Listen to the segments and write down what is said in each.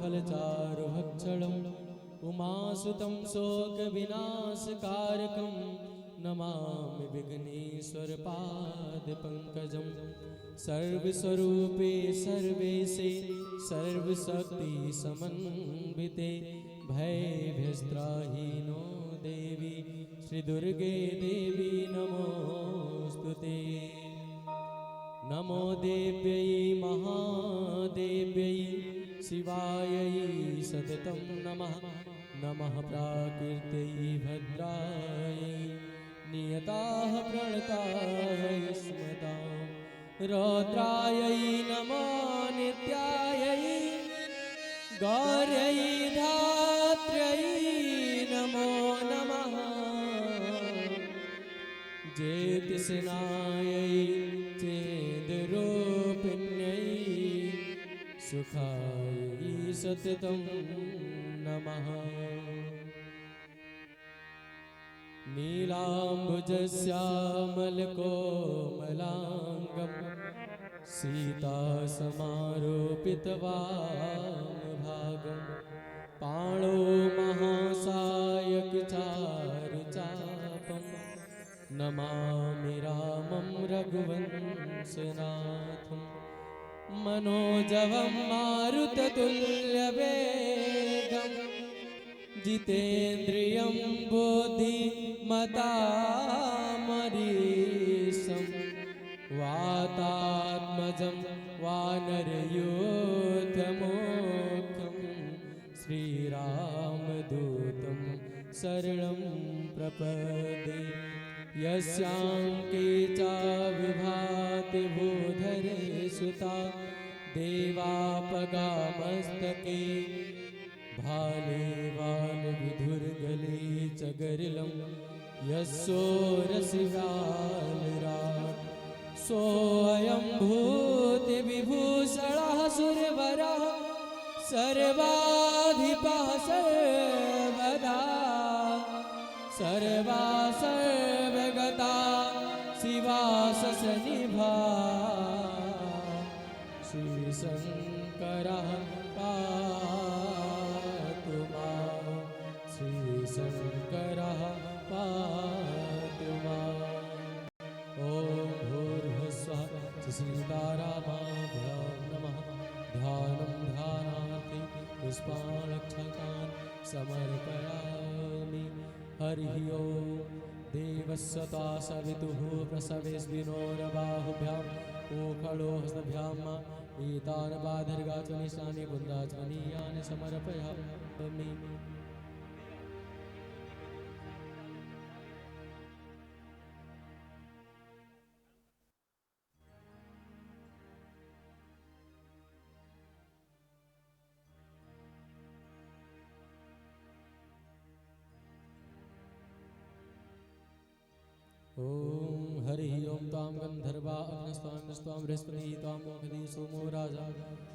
फलचारुभक्षणम् उमासुतं शोकविनाशकारकं नमामि विघ्नेश्वरपादपङ्कजं सर्वस्वरूपे सर्वेशे सर्वशक्तिसमन्विते भयभ्यस्त्राहीनो देवी श्रीदुर्गे देवी नमोऽस्तुते। नमो देव्यै महादेव्यै शिवायै सततं नमः। नमः प्राकृत्यै भद्रायै नियताः प्रणतायै स्मतां रौद्रायै नमो नित्यायै गौर्यै धात्र्यै नमो नमः। ज्योतिष्नायै चेन्द्रूपिण्यै सुखायै सततं नमः। नीलाम्बुजश्यामलकोमलाङ्गं सीतासमारोपितवामभागं पाणौ महासायकचारुचापं नमामि रामं रघुवंशनाथं। मनोजवं मारुततुल्यवेगं जितेन्द्रियं बुद्धिमतामरीशं वातात्मजं वानरयूथमुख्यं श्रीरामदूतं शरणं प्रपद्ये। यस्याङ्के च विभाति भूधरे सुता देवापगामस्तके भाले वालविधुर्गले च गरिलं यस्योरसिरालराट् सोऽयं भूतिविभूषणः सुरवरः सर्वाधिपः सर्वदा सर्वा सर्वगता शिवा ससनिभा श्रीशङ्करः पातु मां श्रीशङ्करः पातु माम्। ॐ भूर्भुवस्सुवः सीतारामाभ्यां नमः। ध्यानं ध्यानार्थे पुष्पाणक्षतान् समर्पयामि। हरिः ओं। देवस्वता सवितुः प्रसवेस्मिनोरबाहुभ्याम् ओखलो हस्तभ्याम् एतान् बाधर्गाचनिशानि कुन्दाचनीयानि समर्पयामि। ॐ हरिः ओं। तां गन्धर्वा अग्नस्त्वां बृहस्पतिः त्वां मोखधि सोमो राजा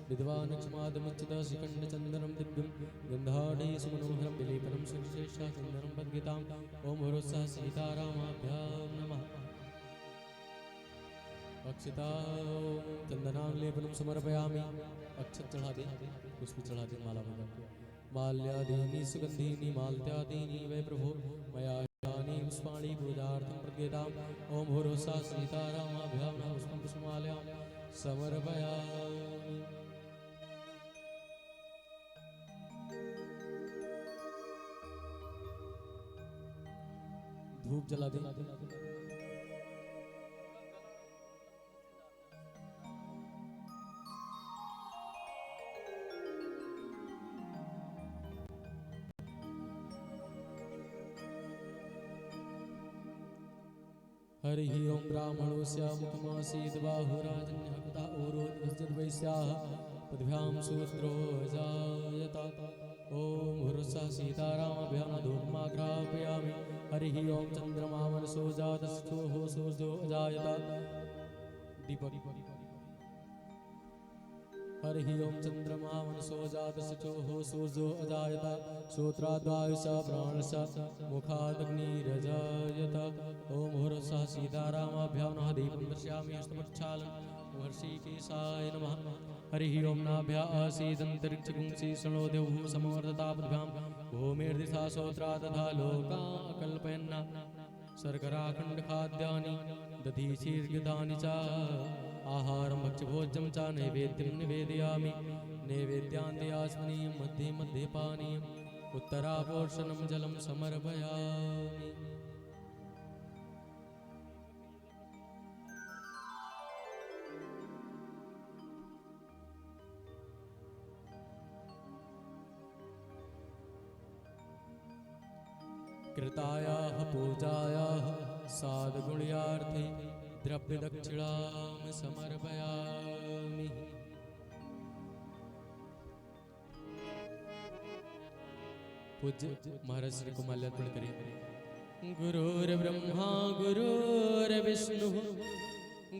विद्वान् क्षमादमुच्चितः शिखण्डचन्दनं दिव्यं गन्धाढ्यै सुमनोहरं विलेपनं सुविशेषचन्दनं पद्गीताम्। ॐ भरोस्सः सीतारामाभ्यां नमः। अक्षता चन्दनां लेपनं समर्पयामि। अक्षत चढ़ा दे, पुष्प चढ़ा दे, माला माल्यादीनि सुगन्धीनि माल्त्यादीनि वै प्रभो मया पुष्पाणि पूजार्थं प्रज्ञेताम्। ॐ भूरोसा सीतारामाभ्यां नमः। पुष्पं पुष्पमाल्यां समर्पयामि। धूप जला दे। हरिः ओं। ब्राह्मणोऽस्य मुखमासीत् बाहुराजन्यः कृता ओरोद्वज्रद्वैस्याः पद्भ्यां शूद्रो जायत। ॐ भूर्भुवस्सुवः सीतारामाभ्यां धूपमाघ्रापयामि। हरिः ओं। चन्द्रमा मनसो जातस्तोः सूर्यो अजायत। दीपक। हरिः ओं। चन्द्रमा मनसो जातश्चोः सूर्यो अजायत। श्रोत्राद्वायुषः प्राणश्च मुखादग्निरजायत। ॐ भूर्भुवस्सुवः सीतारामाभ्यां नमः। दीपं दर्शयामि हस्तप्रक्षालनं महर्षिकेशाय नमः। हरि ओम नाभ्या आसीदन्तरिक्षगुंसि शृणो देवः समवर्धतापद्भ्यां भूमिर्दिशा श्रोत्रा तथा लोका अकल्पयन्ना शर्कराखण्डखाद्यानि दधीचीर्घृतानि च आहारं भक्ष्यभोज्यं च नैवेद्यं निवेदयामि नैवेद्यान्त्यास्मनीयं मध्ये मध्ये पानीयम् उत्तरापोर्शनं जलं समर्पयामि। कृतायाः पूजायाः साधुगुण्यार्थे द्रव्यदक्षिणां समर्पयामि। पूज्य महाराज श्री को माल्यार्पण करें। गुरुर्ब्रह्मा गुरुर्विष्णु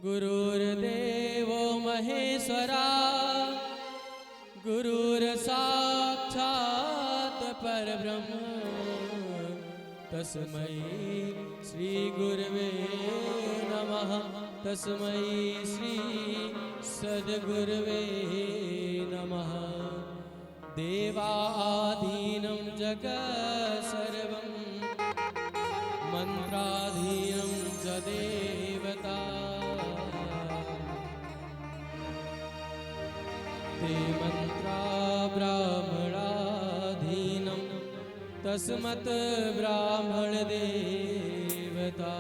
गुरुर्देवो महेश्वरा गुरुर्साक्षात् परब्रह्म तस्मै श्री गुरवे नमः तस्मै श्री सद्गुरवे नमः। देवाधीनं जगत् सर्वं मन्त्राधीनं च देवता ते मन्त्रा ब्राह्मणाधीनं तस्मत् ब्राह्मण देवता।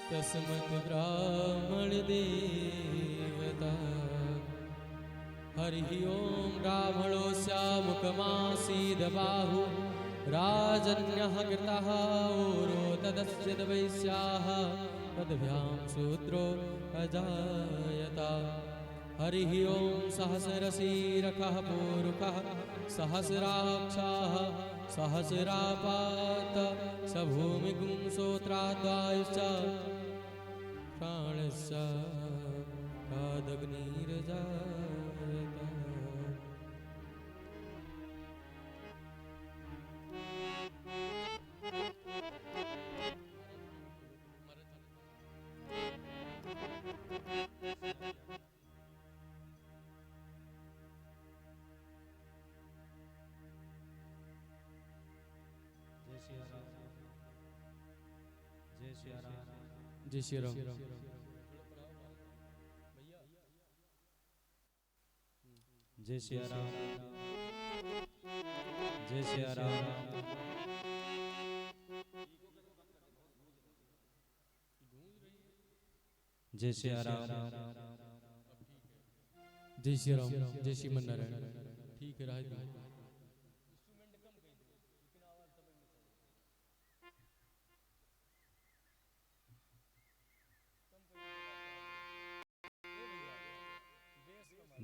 तस्मत् ब्राह्मण देवता। हरि ओम ब्राह्मणोऽस्य मुखमासीदबाहु राजन्यः कृतः ओरो तदस्य वैश्याः तद्भ्यां शूद्रो अजायता। हरि ओम सहस्रशीरकः पूरुकः सहस्राक्षाः सहस्रापात स भूमिगुं श्रोत्राद्वायुश्च प्राणश्च कादग्निर्जायत। जय श्री राम। जय श्री राम। जय श्री राम। जय श्री राम। जय श्री राम। जय श्रीमन नारायण। ठीक है राज।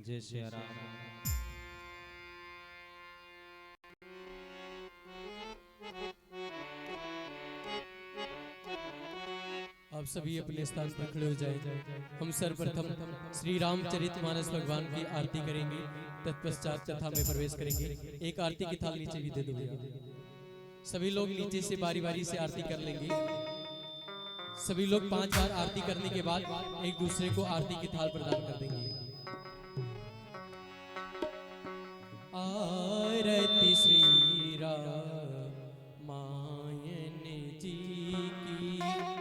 जय श्री राम। आप सभी अपने स्थान पर खड़े हो जाएं। हम सर्वप्रथम श्री रामचरितमानस भगवान की आरती करेंगे, तत्पश्चात कथा में प्रवेश करेंगे। एक आरती की थाल नीचे भी दे दो। सभी लोग नीचे से बारी बारी से आरती कर लेंगे। सभी लोग 5 बार आरती करने के बाद एक दूसरे को आरती की थाल प्रदान कर देंगे। आरती श्री रामायण जी की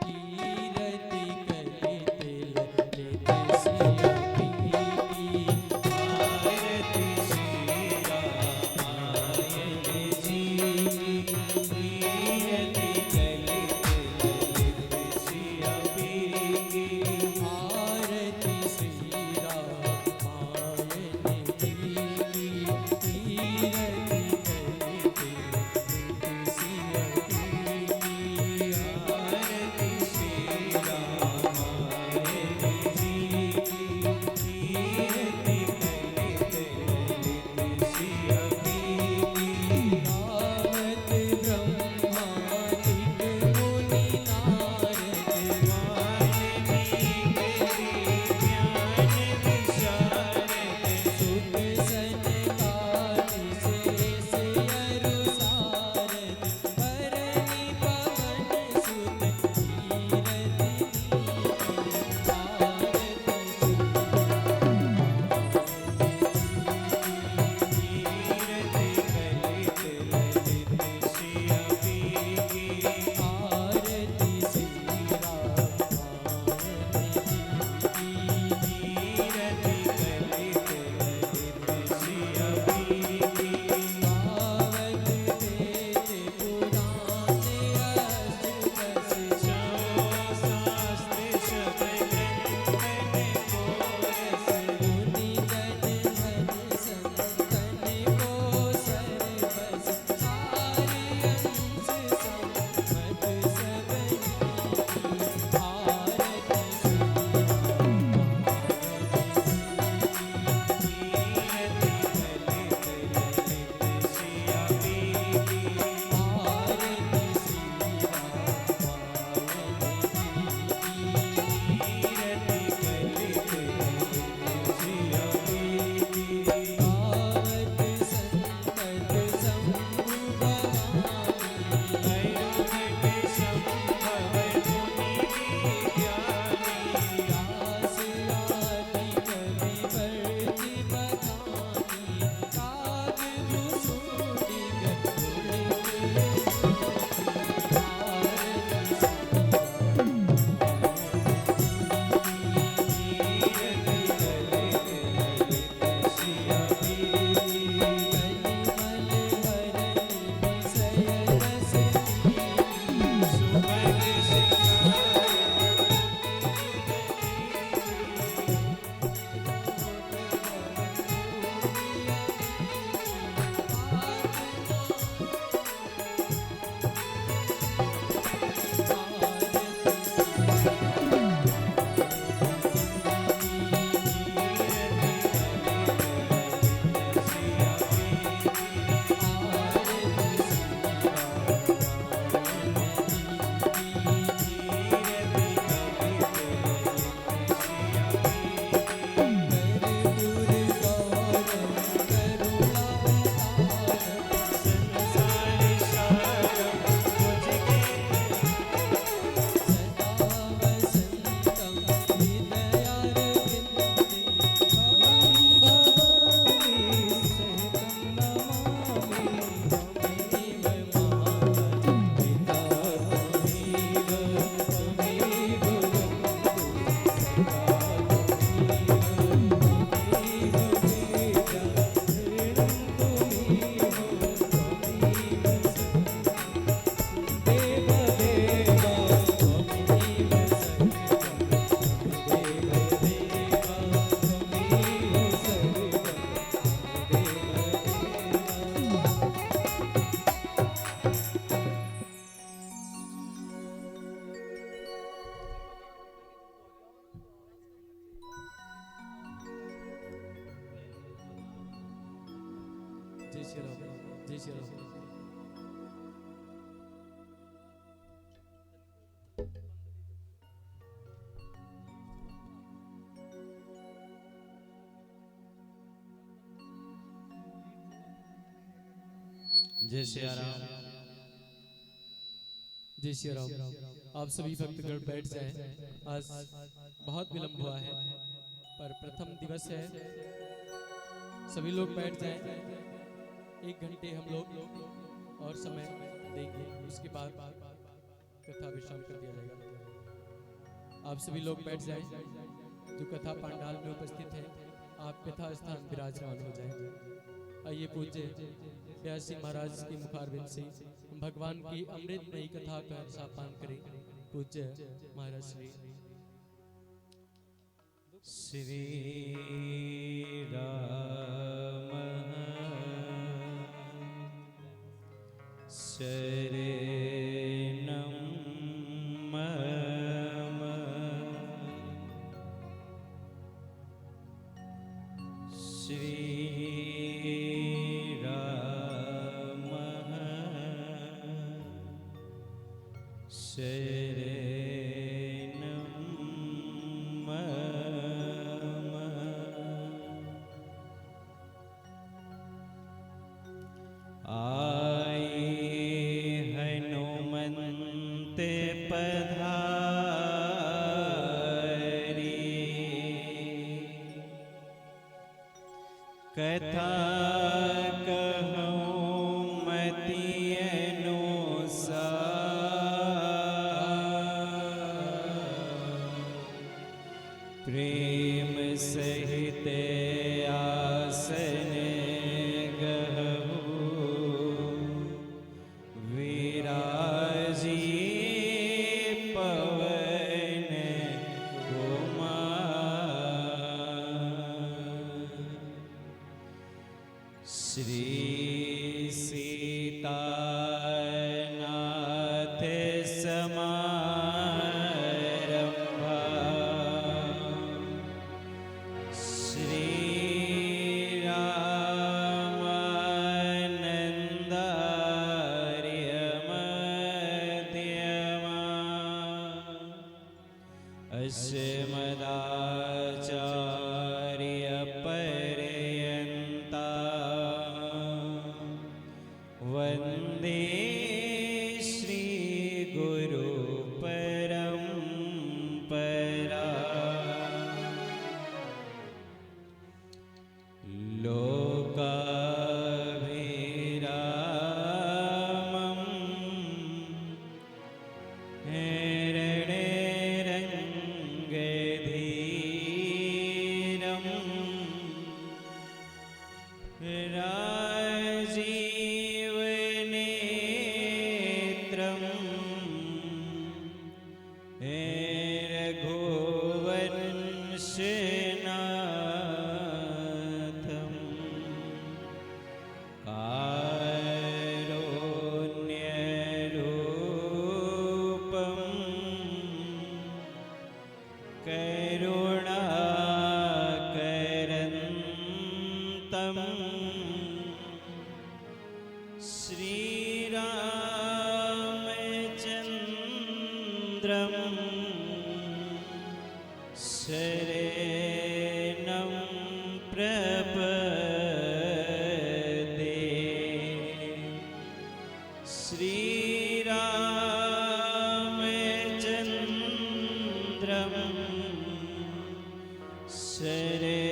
कीरति करते लेते सिया की। आरती श्री रामायण जी की कीरति करते लेते सिया की। आरती श्री रामायण जी की कीरति करते जय श्री राम, जय श्री राम। जय श्री राम, जय श्री राम। आप सभी भक्तगण बैठ जाएं। आज बहुत विलंब हुआ है पर प्रथम दिवस है, सभी लोग बैठ जाएं। 1 घंटे हम लोग और समय देंगे, उसके बाद कथा विश्राम कर दिया जाएगा। आप सभी लोग बैठ जाएं। जो कथा पंडाल में उपस्थित है, आप कथा स्थान विराजमान हो जाएं। आइए पूज्य व्यास जी महाराज की मुखारबिंद से भगवान की अमृतमयी कथा का रसापान करें। पूज्य महाराज श्री राम शरणं मम श्री शरणं मम। आए हनुमन्त पधारे, कथा कहूँ मति प्रेम सहित आसन गहु, विराजी पवन कुमार। श्री सीतानाथ समारंभा, अस्मदाचार्य पर्यन्ता वन्दे श्री गुरु परम्परा। लोकाभिरामं राजीवनेत्रं रघुवंशनाथं कारुण्यरूपं करुणाकरन्तं श्रीरामचन्द्रं शरणं प्रपद्ये। श्रीरामचन्द्रं शरणं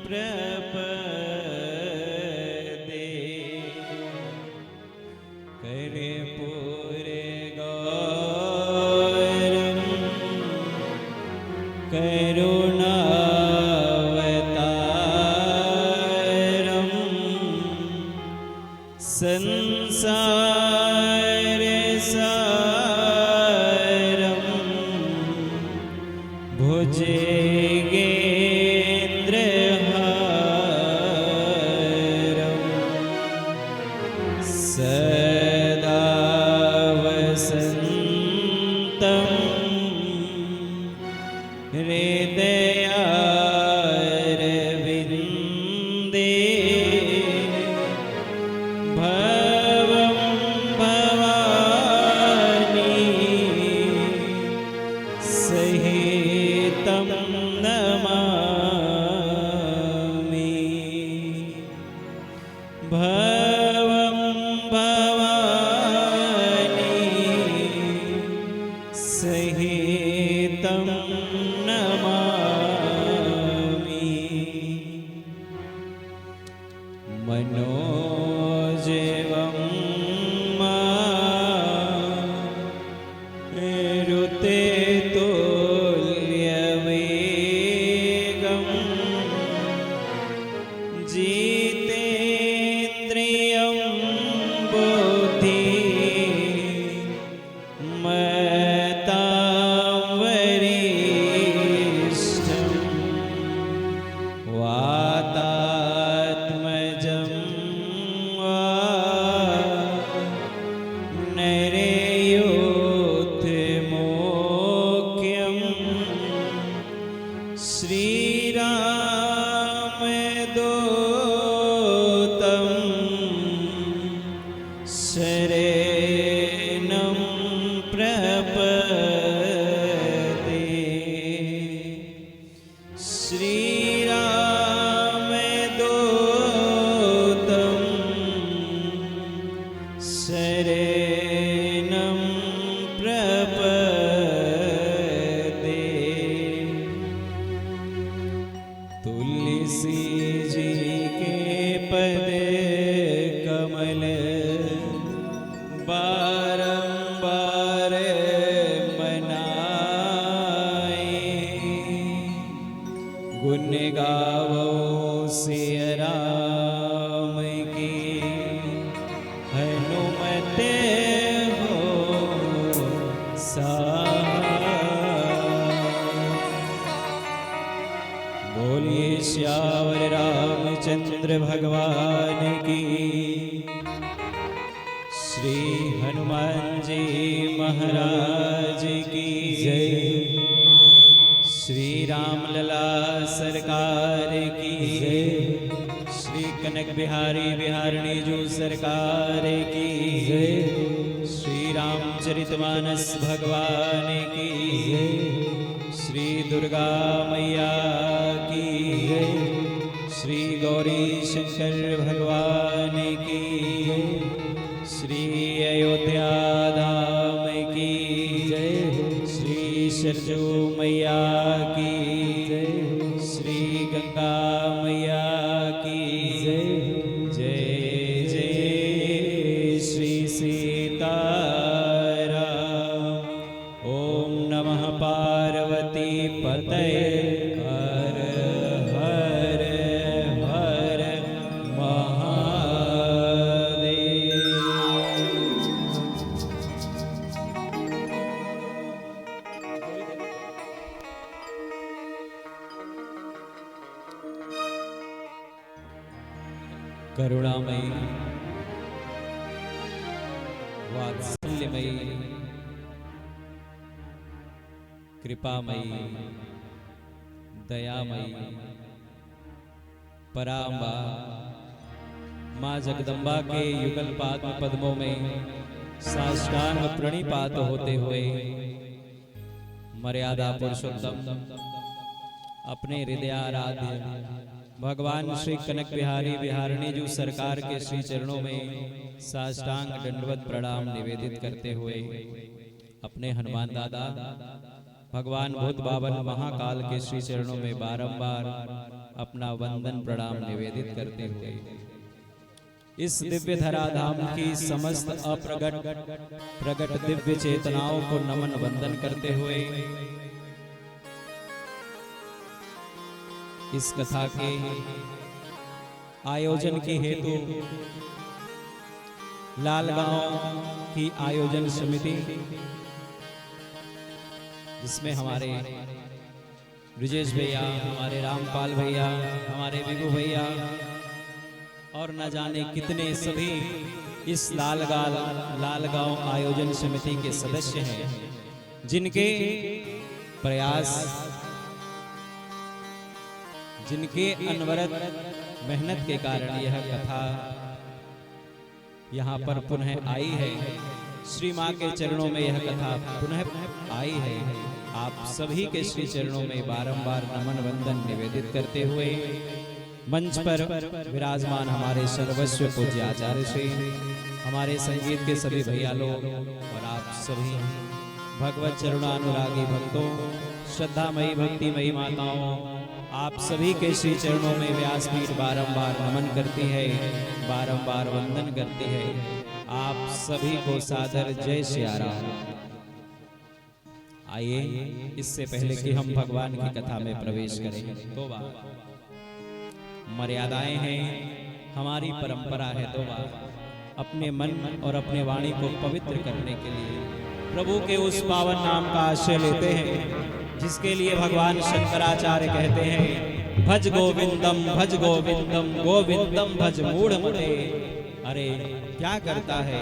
प्रपद्ये। कर्पूरगौरं करुणावतारं संसारसारं भुजगेन्द्रहारं सदा वसन्तं हृदयारविन्दे श्री राम दूतं शरणं प्रपद्ये। श्री राम दूतं शरणं प्रपद्ये। तुलसी जी के पद कमल बारंबार मनाए। गुण गावो सिय राम की हनुमत हो बोलिए श्यावर रामचंद्र भगवान की। श्री हनुमान जी महाराज की जय। श्री राम लला सरकार की जय। श्री कनक बिहारी बिहारणी जी सरकार की जय। श्री रामचरितमानस भगवान की जय। श्री दुर्गा मैया की जय। श्री गौरी शंकर भगवान की जय। श्री अयोध्या धाम की जय। श्री सरजू मैया की जय। श्री गंगा मैया की जय। जय जय श्री सीताराम। ओम नमः पार्वती पतये हर हर हर महादेव। करुणामयी वात्सल्यमयी कृपामयी दयामयी पराम्बा माँ जगदम्बा के युगल पाद पद्मों में साष्टांग प्रणिपात होते हुए मर्यादा पुरुषोत्तम अपने हृदयाराध्य भगवान श्री कनक बिहारी बिहारणी जी सरकार के श्री चरणों में साष्टांग दंडवत प्रणाम निवेदित करते हुए अपने हनुमान दादा भगवान भूत बावन महाकाल के श्री चरणों में बारंबार अपना वंदन प्रणाम निवेदित करते हुए इस दिव्य धराधाम की समस्त अप्रगट प्रगट दिव्य चेतनाओं को नमन वंदन करते हुए इस कथा के आयोजन की हेतु लालगांव की आयोजन समिति जिसमें हमारे ब्रिजेश भैया, हमारे रामपाल भैया, हमारे विभू भैया और न जाने कितने सभी इस लालगांव आयोजन समिति के सदस्य हैं, जिनके प्रयास, जिनके अनवरत मेहनत के कारण यह कथा यहाँ पर पुनः आई है। श्री माँ के चरणों में यह कथा पुनः आई है। आप सभी के श्री चरणों में बारंबार नमन वंदन निवेदित करते हुए मंच पर विराजमान हमारे सर्वस्व पूज्य आचार्य श्री, हमारे संगीत के सभी भैया लोग और आप सभी भगवत चरणानुरागी भक्तों, श्रद्धामयी भक्तिमयी माताओं, आप सभी के श्री चरणों में व्यासपीठ बारंबार नमन करती है, बारंबार वंदन करती है। आप सभी को सादर जय श्री राम। आइए इससे पहले कि हम भगवान की कथा में प्रवेश करें, तो मर्यादाएं हैं, हमारी परंपरा है, तो अपने मन और अपने वाणी को पवित्र करने के लिए प्रभु के उस पावन नाम का आश्रय लेते हैं, जिसके लिए भगवान शंकराचार्य कहते हैं, भज गोविंदम गोविंदम भज मूढ़ मते। अरे क्या करता है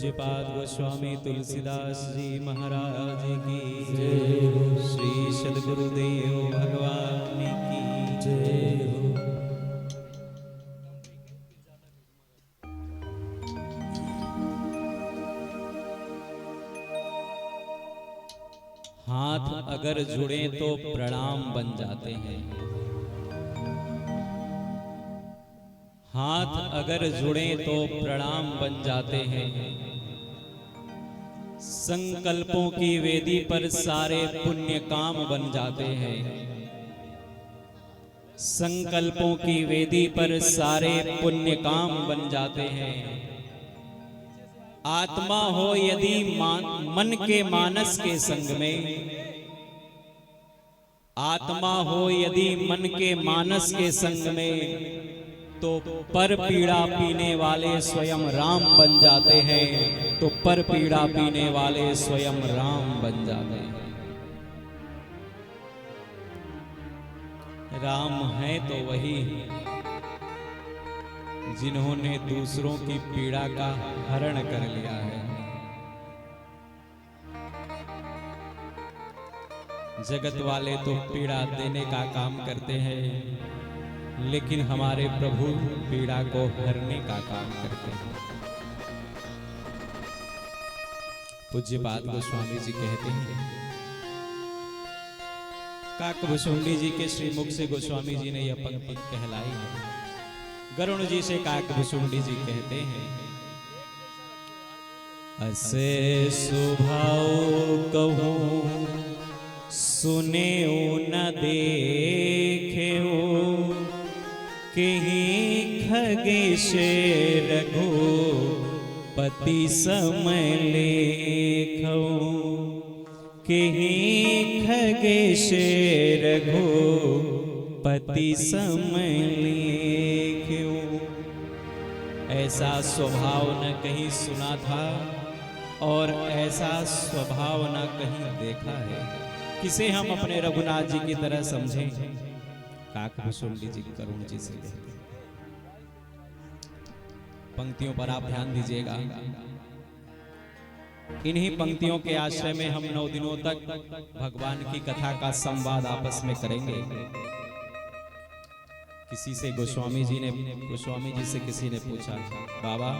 पूज्यपाद गोस्वामी तुलसीदास जी महाराज की श्री सद्गुरुदेव भगवान की जय हो। हाथ अगर जुड़े तो प्रणाम बन जाते हैं, हाथ अगर जुड़े तो प्रणाम बन जाते हैं। संकल्पों की वेदी पर सारे पुण्य काम बन जाते हैं। संकल्पों की वेदी पर सारे पुण्य काम बन जाते हैं। आत्मा हो यदि मन के मानस के संग में, आत्मा हो यदि मन के मानस के संग में, तो पर पीड़ा पीने वाले स्वयं राम बन जाते हैं। तो पर पीड़ा पीने वाले स्वयं राम बन जाते हैं। राम है तो वही जिन्होंने दूसरों की पीड़ा का हरण कर लिया है। जगत वाले तो पीड़ा देने का काम करते हैं, लेकिन हमारे प्रभु पीड़ा को हरने का काम करते हैं। पूज्यपाद गोस्वामी जी कहते हैं, काकभुशुंडी जी के श्रीमुख से गोस्वामी जी ने यह पंक्ति कहलाई है। गरुण जी से काकभुशुंडी जी कहते हैं, असे सुभाव कहूं सुने न देखे हो, कहीं खगेश रघुपति समय लेखो, कहीं खगेश रघुपति समय लेखो। ऐसा स्वभाव न कहीं सुना था और ऐसा स्वभाव न कहीं देखा है। किसे हम अपने रघुनाथ जी की तरह समझें? काकभुशुंडी जी करुण जी से पंक्तियों पर आप ध्यान दीजिएगा। इन्हीं पंक्तियों के आश्रय में हम 9 दिनों तक भगवान की कथा का संवाद आपस में करेंगे। किसी से गोस्वामी जी से किसी ने पूछा, बाबा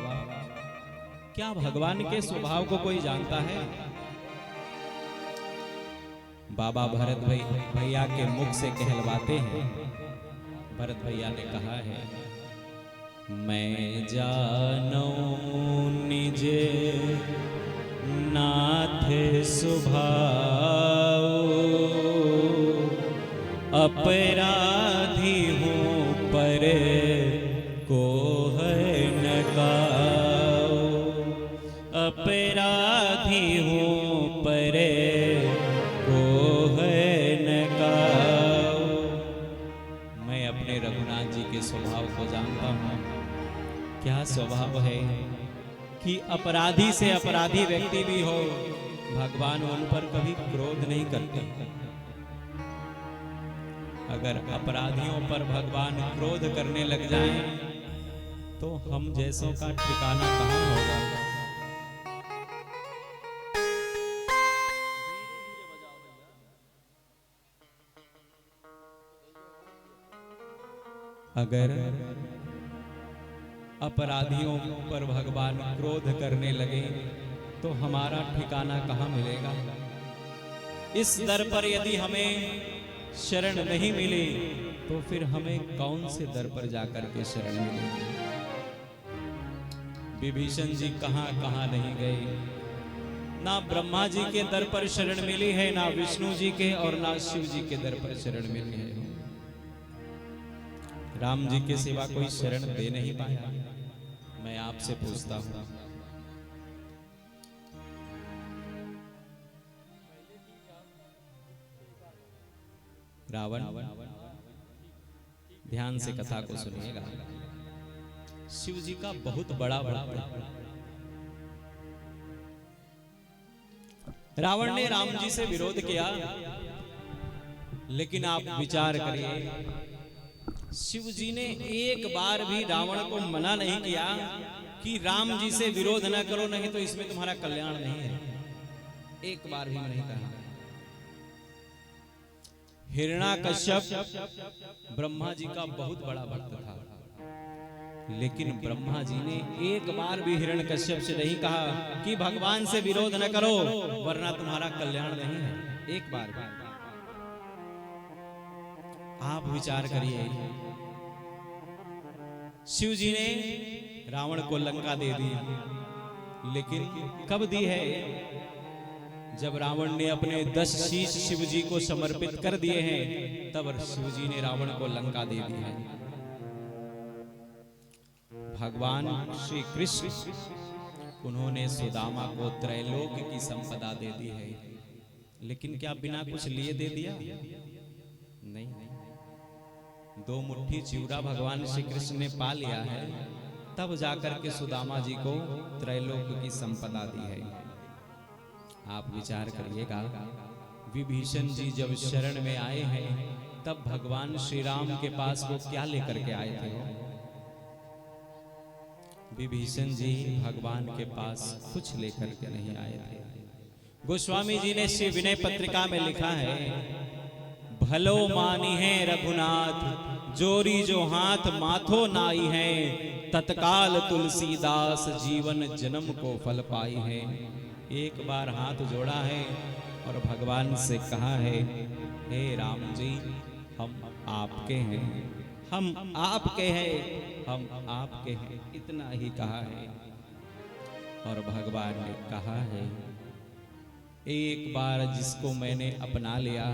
क्या भगवान के स्वभाव को कोई जानता है? बाबा भरत भैया के मुख से कहलवाते हैं। भरत भैया ने कहा है, मैं जानू निज स्वभाव, अपराधी हूँ पर को है न काऊ, अपराधी हूँ पर को है न काऊ। मैं अपने रघुनाथ जी के स्वभाव को जानता हूँ। क्या स्वभाव है कि अपराधी से अपराधी व्यक्ति भी हो, भगवान उन पर कभी क्रोध नहीं करते। अगर अपराधियों पर भगवान क्रोध करने लग जाएं, तो हम जैसों का ठिकाना कहाँ होगा। अगर अपराधियों पर भगवान क्रोध करने लगे तो हमारा ठिकाना कहाँ मिलेगा। इस दर पर यदि हमें शरण नहीं मिली तो फिर हमें कौन से दर पर जाकर के शरण मिलेगी। विभीषण जी कहाँ कहाँ नहीं गए, ना ब्रह्मा जी के दर पर शरण मिली है, ना विष्णु जी के और ना शिव जी के दर पर शरण मिली है। राम जी के सिवा कोई शरण दे नहीं पाया। मैं आपसे पूछता हूं, रावण, ध्यान से कथा को सुनिएगा। शिव जी का बहुत बड़ा भक्त रावण ने राम जी से विरोध किया, लेकिन आप विचार करिए, शिव जी ने एक बार भी रावण को मना नहीं किया कि राम जी से विरोध न करो, नहीं तो इसमें तुम्हारा कल्याण नहीं है। एक बार भी नहीं कहा। हिरण्याकश्यप ब्रह्मा जी का बहुत बड़ा भक्त था, लेकिन ब्रह्मा जी ने एक बार भी हिरण्यकश्यप से नहीं कहा कि भगवान से विरोध न करो वरना तुम्हारा कल्याण नहीं है। एक बार भी। आप विचार करिए, शिव जी ने रावण को लंका दे दी, लेकिन कब दी है? जब रावण ने अपने 10 शीश शिव जी को समर्पित कर दिए हैं, तब शिव जी ने रावण को लंका दे दी है। भगवान श्री कृष्ण, उन्होंने सुदामा को त्रैलोक की संपदा दे दी है, लेकिन क्या बिना कुछ लिए दे दिया? नहीं। 2 मुट्ठी चिवड़ा भगवान श्री कृष्ण ने पा लिया है, तब जाकर के सुदामा जी को त्रैलोक की संपदा दी है। आप विचार करिएगा, विभीषण जी जब शरण में आए हैं, तब भगवान श्री राम के पास वो क्या लेकर के आए थे? विभीषण जी भगवान के पास कुछ लेकर के नहीं आए थे। गोस्वामी जी ने श्री विनय पत्रिका में लिखा है, भलो मानी है रघुनाथ, जोरी जो हाथ माथो नाई है, तत्काल तुलसीदास जीवन जन्म को फल पाई है। एक बार हाथ जोड़ा है और भगवान से कहा है, हे राम जी, हम आपके हैं, हम आपके हैं, हम आपके हैं, इतना ही कहा है। और भगवान ने कहा है, एक बार जिसको मैंने अपना लिया,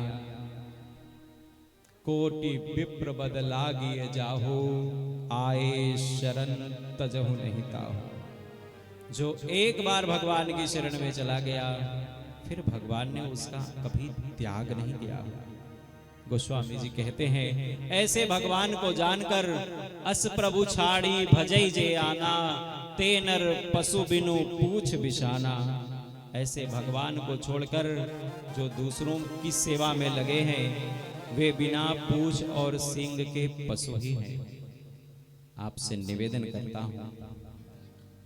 कोटि विप्र बदलागिए जाहो, आए शरण तजहु नहीं ताहो। जो एक बार भगवान की शरण में चला गया, फिर भगवान ने उसका कभी त्याग नहीं किया। गोस्वामी जी कहते हैं, ऐसे भगवान को जानकर अस प्रभु छाड़ी भजई जे आना, ते नर पशु बिनु पूछ बिछाना। ऐसे भगवान को छोड़कर जो दूसरों की सेवा में लगे हैं, वे बिना पूछ और सींग के पशु ही हैं। आपसे निवेदन करता हूं,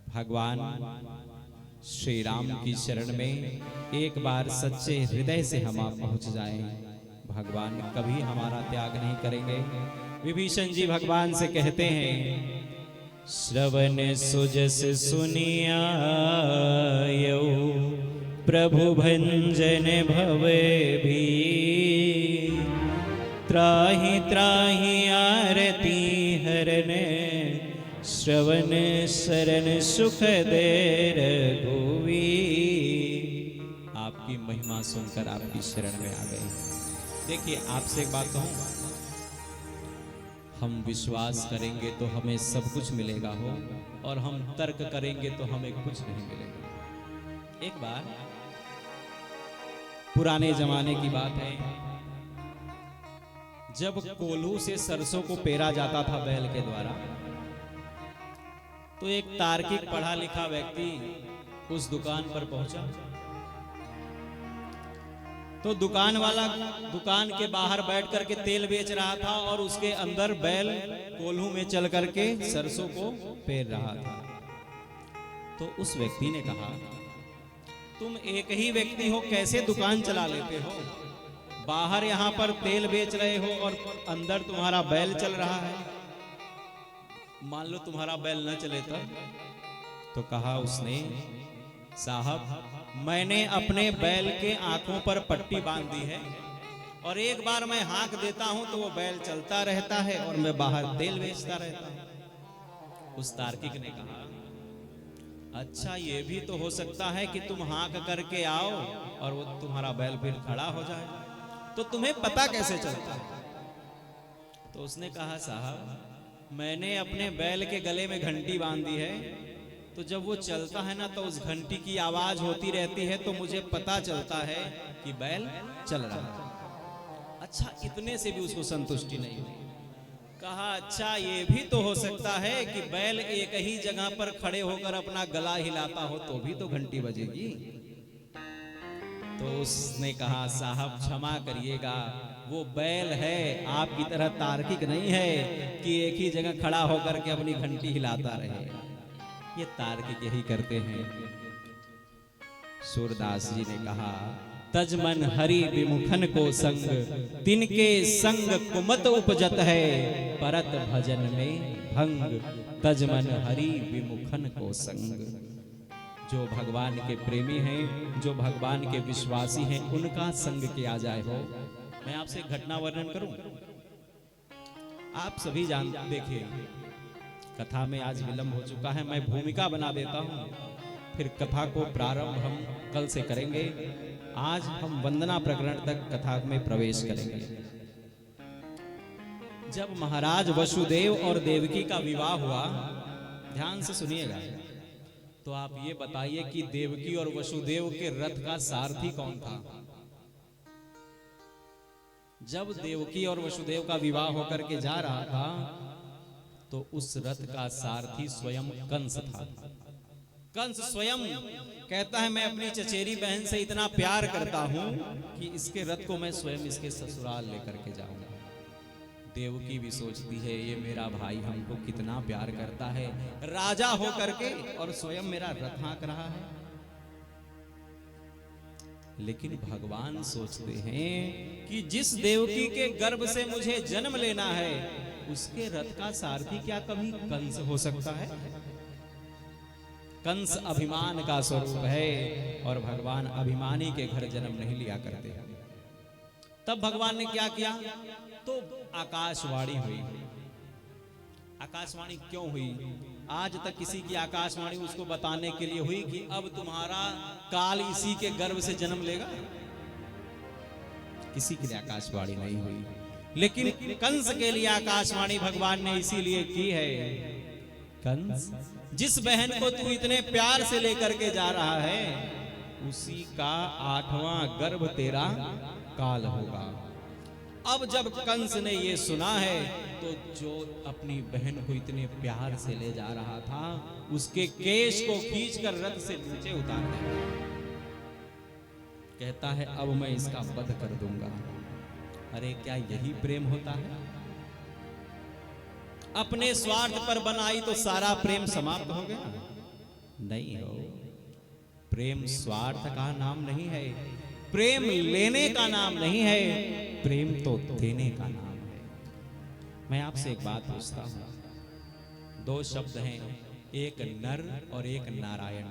भगवान श्री राम की शरण में एक बार सच्चे हृदय से हम आप पहुंच जाएं, भगवान कभी हमारा त्याग नहीं करेंगे। विभीषण जी भगवान से कहते हैं, श्रवण सुजस सुनिया प्रभु भंजन भवे भी, त्राहि त्राहि आरती हरन, श्रवण शरण सुख दे रघुवीर। आपकी महिमा महिमा सुनकर आपकी शरण में आ गए। देखिए, आपसे एक बात कहूं, हम विश्वास करेंगे तो हमें सब कुछ मिलेगा हो, और हम तर्क करेंगे तो हमें कुछ नहीं मिलेगा। एक बार पुराने जमाने की बात है, जब कोल्हू से सरसों को पेरा जाता था बैल के द्वारा, तो एक तार्किक पढ़ा लिखा व्यक्ति उस दुकान पर पहुंचा। तो दुकान वाला दुकान के बाहर बैठ करके तेल बेच रहा था, और उसके अंदर बैल कोल्हू में चल करके सरसों को पेर रहा था। तो उस व्यक्ति ने कहा, तुम एक ही व्यक्ति हो, कैसे दुकान चला लेते हो? बाहर यहाँ पर तेल बेच रहे हो और अंदर तुम्हारा बैल चल रहा है। मान लो तुम्हारा बैल न चले तो कहा उसने, साहब मैंने अपने बैल के आंखों पर पट्टी बांध दी है, और एक बार मैं हाँक देता हूं तो वो बैल चलता रहता है और मैं बाहर तेल बेचता रहता हूं। उस तार्किक ने कहा, अच्छा ये भी तो हो सकता है कि तुम हाँक करके आओ और वो तुम्हारा बैल फिर खड़ा हो जाए, तो तुम्हें पता कैसे चलता है? तो उसने कहा, साहब मैंने अपने बैल के गले में घंटी बांध दी है, तो जब वो चलता है ना तो उस घंटी की आवाज होती रहती है, तो मुझे पता चलता है कि बैल चल रहा है। अच्छा, इतने से भी उसको संतुष्टि नहीं हुई। कहा, अच्छा ये भी तो हो सकता है कि बैल एक ही जगह पर खड़े होकर अपना गला हिलाता हो तो भी तो घंटी बजेगी। तो उसने कहा, साहब क्षमा करिएगा, वो बैल है, आपकी तरह तार्किक नहीं है कि एक ही जगह खड़ा होकर के अपनी घंटी हिलाता रहे। ये तार्किक यही करते हैं। सूरदास जी ने कहा, तजमन हरि विमुखन को संग, तिनके संग कुमत उपजत है, परत भजन में भंग, तजमन हरि विमुखन को संग। जो भगवान के प्रेमी हैं, जो भगवान के विश्वासी हैं, उनका संग किया जाए हो। मैं आपसे एक घटना वर्णन करूं, आप सभी जान देखिए, कथा में आज विलंब हो चुका है, मैं भूमिका बना देता हूं, फिर कथा को प्रारंभ हम कल से करेंगे। आज हम वंदना प्रकरण तक कथा में प्रवेश करेंगे। जब महाराज वसुदेव और देवकी का विवाह हुआ, ध्यान से सुनिएगा, तो आप ये बताइए कि देवकी और वसुदेव के रथ का सारथी कौन था? जब देवकी और वसुदेव का विवाह होकर के जा रहा था, तो उस रथ का सारथी स्वयं कंस था। कंस स्वयं कहता है, मैं अपनी चचेरी बहन से इतना प्यार करता हूं कि इसके रथ को मैं स्वयं इसके ससुराल लेकर के जाऊंगा। देवकी भी सोचती है, ये मेरा भाई हमको कितना प्यार करता है, राजा होकर के और स्वयं मेरा रथ हाँक रहा है। लेकिन भगवान सोचते हैं कि जिस देवकी के गर्भ से मुझे जन्म लेना है, उसके रथ का सारथी क्या कभी कंस हो सकता है? कंस अभिमान का स्वरूप है, और भगवान अभिमानी के घर जन्म नहीं लिया करते। तब भगवान ने क्या किया? तो आकाशवाणी हुई। आकाशवाणी क्यों हुई? आज तक किसी की आकाशवाणी उसको बताने के लिए हुई कि अब तुम्हारा काल इसी के गर्भ से जन्म लेगा? किसी के लिए आकाशवाणी नहीं हुई, लेकिन कंस के लिए आकाशवाणी भगवान ने इसीलिए की है। कंस, जिस बहन को तू इतने प्यार से लेकर के जा रहा है, उसी का 8वां गर्भ तेरा काल होगा। अब जब कंस ने ये सुना है, तो जो अपनी बहन को इतने प्यार से ले जा रहा था, उसके केश को खींचकर रथ से नीचे उतार दिया। कहता है, अब मैं इसका वध कर दूंगा। अरे क्या यही प्रेम होता है? अपने स्वार्थ पर बनाई तो सारा प्रेम समाप्त हो गया? नहीं हो। प्रेम स्वार्थ का नाम नहीं है, प्रेम लेने का नाम नहीं है, प्रेम तो देने का नाम है। मैं आपसे एक बात पूछता हूं, 2 शब्द हैं, एक नर और एक नारायण।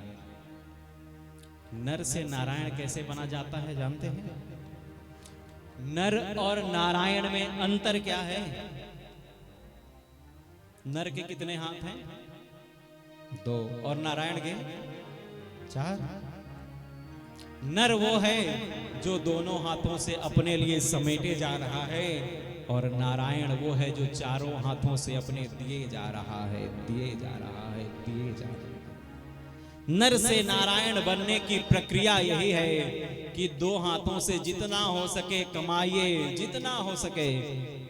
नर से नारायण कैसे बना जाता है जानते हैं? नर और नारायण में अंतर क्या है? नर के कितने हाथ हैं? 2, और नारायण के 4। नर वो है जो दोनों हाथों से अपने लिए समेटे जा रहा है, और नारायण वो है जो चारों हाथों से अपने दिए जा रहा है, दिए जा रहा है, दिए जा रहा है। नर से नारायण बनने की प्रक्रिया यही है कि दो हाथों से जितना हो सके कमाइए, जितना हो सके,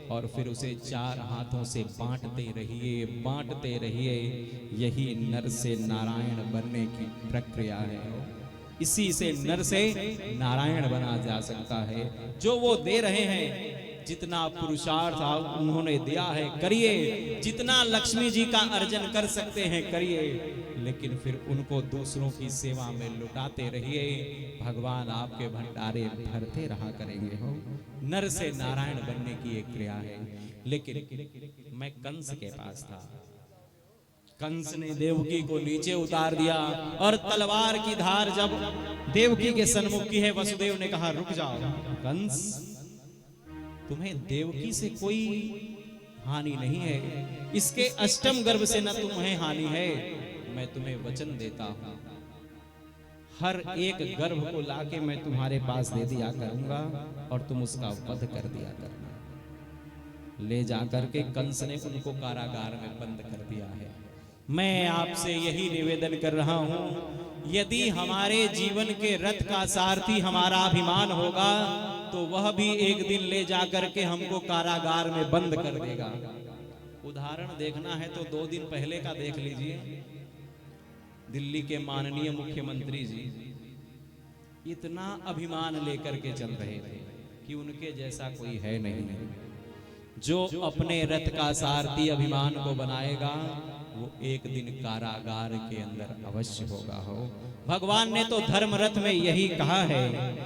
और फिर उसे चार हाथों से बांटते रहिए, बांटते रहिए। यही नर से नारायण बनने की प्रक्रिया है। इसी से नर से नारायण बना जा सकता है। जो वो दे रहे हैं, जितना पुरुषार्थ उन्होंने दिया है करिए, जितना लक्ष्मी जी का अर्जन कर सकते हैं करिए, लेकिन फिर उनको दूसरों की सेवा में लुटाते रहिए। भगवान आपके भंडारे भरते रहा करेंगे। हो नर से नारायण बनने की एक क्रिया है। लेकिन मैं कंस के पास था, कंस ने देवकी को नीचे उतार दिया, और तलवार की धार जब देवकी के सन्मुख की है, वसुदेव ने कहा रुक जाओ कंस, तुम्हें देवकी से कोई हानि नहीं है, इसके अष्टम गर्भ से न तुम्हें हानि है। मैं तुम्हें वचन देता हूं, हर एक गर्भ को लाके मैं तुम्हारे पास दे दिया करूंगा और तुम उसका वध कर दिया करना। ले जाकर के कंस ने उनको कारागार में बंद कर दिया है। मैं आपसे यही निवेदन कर रहा हूं, यदि हमारे जीवन के रथ का सारथी हमारा अभिमान होगा तो वह भी एक दिन ले जाकर के हमको कारागार में बंद कर देगा। उदाहरण देखना है तो 2 दिन पहले का देख लीजिए। दिल्ली के माननीय मुख्यमंत्री जी इतना अभिमान लेकर के चल रहे थे कि उनके जैसा कोई है नहीं। जो अपने रथ का सारथी अभिमान को बनाएगा वो एक दिन कारागार के अंदर अवश्य होगा। हो भगवान ने तो धर्म रथ में यही कहा है,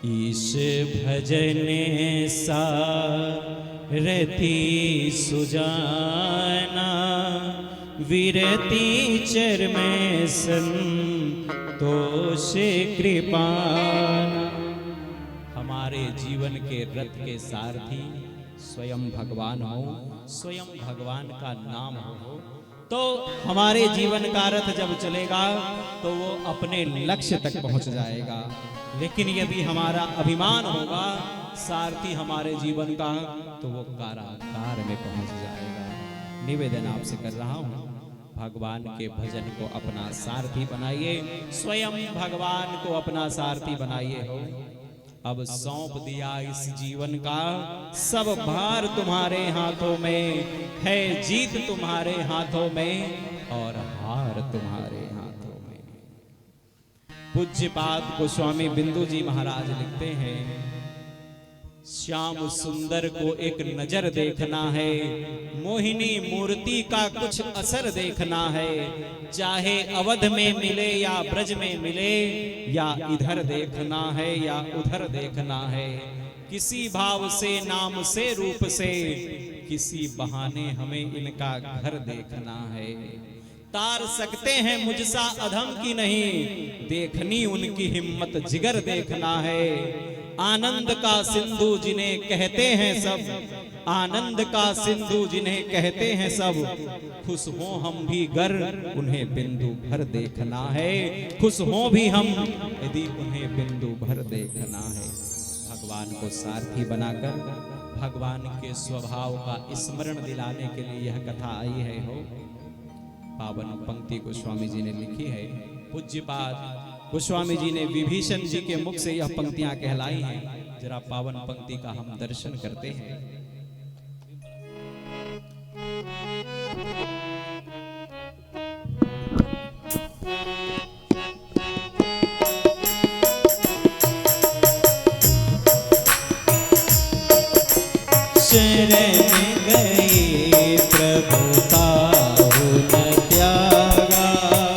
ईश भजने सारथी सुजाना, विरति चर में संतोष कृपाना। हमारे जीवन के रथ के सारथी स्वयं भगवान हो, स्वयं भगवान का नाम हो, तो हमारे जीवन का रथ जब चलेगा तो वो अपने लक्ष्य तक पहुंच जाएगा। लेकिन यदि हमारा अभिमान होगा सारथी हमारे जीवन का, तो वो कारागार में पहुंच जाएगा। निवेदन आपसे कर रहा हूं, भगवान के भजन को अपना सारथी बनाइए, स्वयं भगवान को अपना सारथी बनाइए। हो अब सौंप दिया इस जीवन का सब भार तुम्हारे हाथों में है, जीत तुम्हारे हाथों में और हार तुम्हारे हाथों में। पूज्यपाद गोस्वामी बिंदु जी महाराज लिखते हैं, श्याम सुंदर को एक नजर देखना है, मोहिनी मूर्ति का कुछ असर देखना है। चाहे अवध में मिले या ब्रज में मिले, या इधर देखना है या उधर देखना है। किसी भाव से, नाम से, रूप से, किसी बहाने हमें इनका घर देखना है। तार सकते हैं मुझसा अधम की नहीं, देखनी उनकी हिम्मत जिगर देखना है। आनंद का सिंधु जिन्हें कहते हैं सब, आनंद का सिंधु जिन्हें कहते हैं सब, खुश हो हम भी गर उन्हें बिंदु भर देखना है। खुश हो भी हम यदि उन्हें बिंदु भर देखना है। भगवान को सारथी बनाकर भगवान के स्वभाव का स्मरण दिलाने के लिए यह कथा आई है। हो पावन पंक्ति गोस्वामी जी ने लिखी है। पूज्यपाद गोस्वामी जी ने विभीषण जी के मुख से यह पंक्तियां कहलाई हैं। जरा पावन पंक्ति का हम दर्शन करते हैं। शरण गए प्रभु ताहु न त्यागा,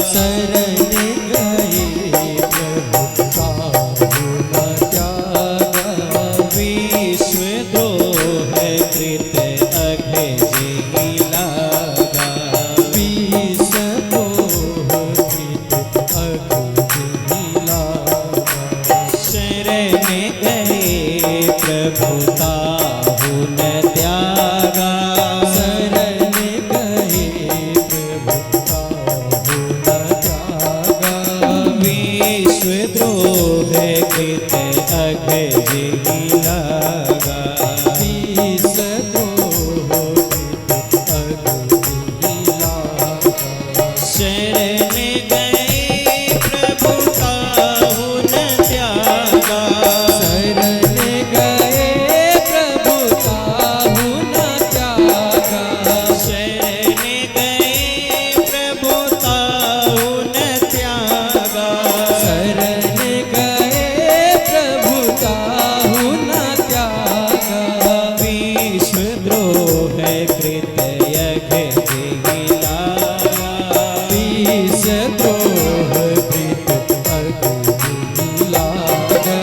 शरण गए प्रभु ताहु न त्यागा। विश्व द्रोह विश्वद्रोह कृत अघजिहि लागा। शरण गए प्रभु काहू न त्यागा। शरण गए प्रभु काहू न त्यागा। शरण गए प्रभु काहू न त्यागा। शरण गए प्रभु काहू न त्यागा। विश्वद्रोह कृत अघजिहि लागा। विश्वद्रोह कृत अघजिहि लागा।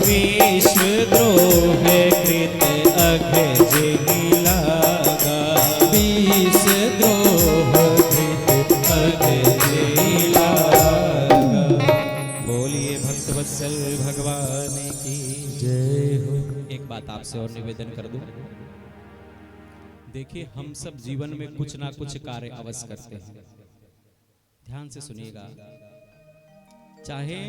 विश्वद्रोह कृत अघजिहि लागा। विश्वद्रोह कृत अघजिहि लागा। बोलिए भक्तवत्सल भगवान की जय हो। एक बात आपसे और निवेदन कर दूं। देखिए, हम सब जीवन में कुछ ना कुछ कार्य अवश्य करते हैं। ध्यान से सुनिएगा। चाहे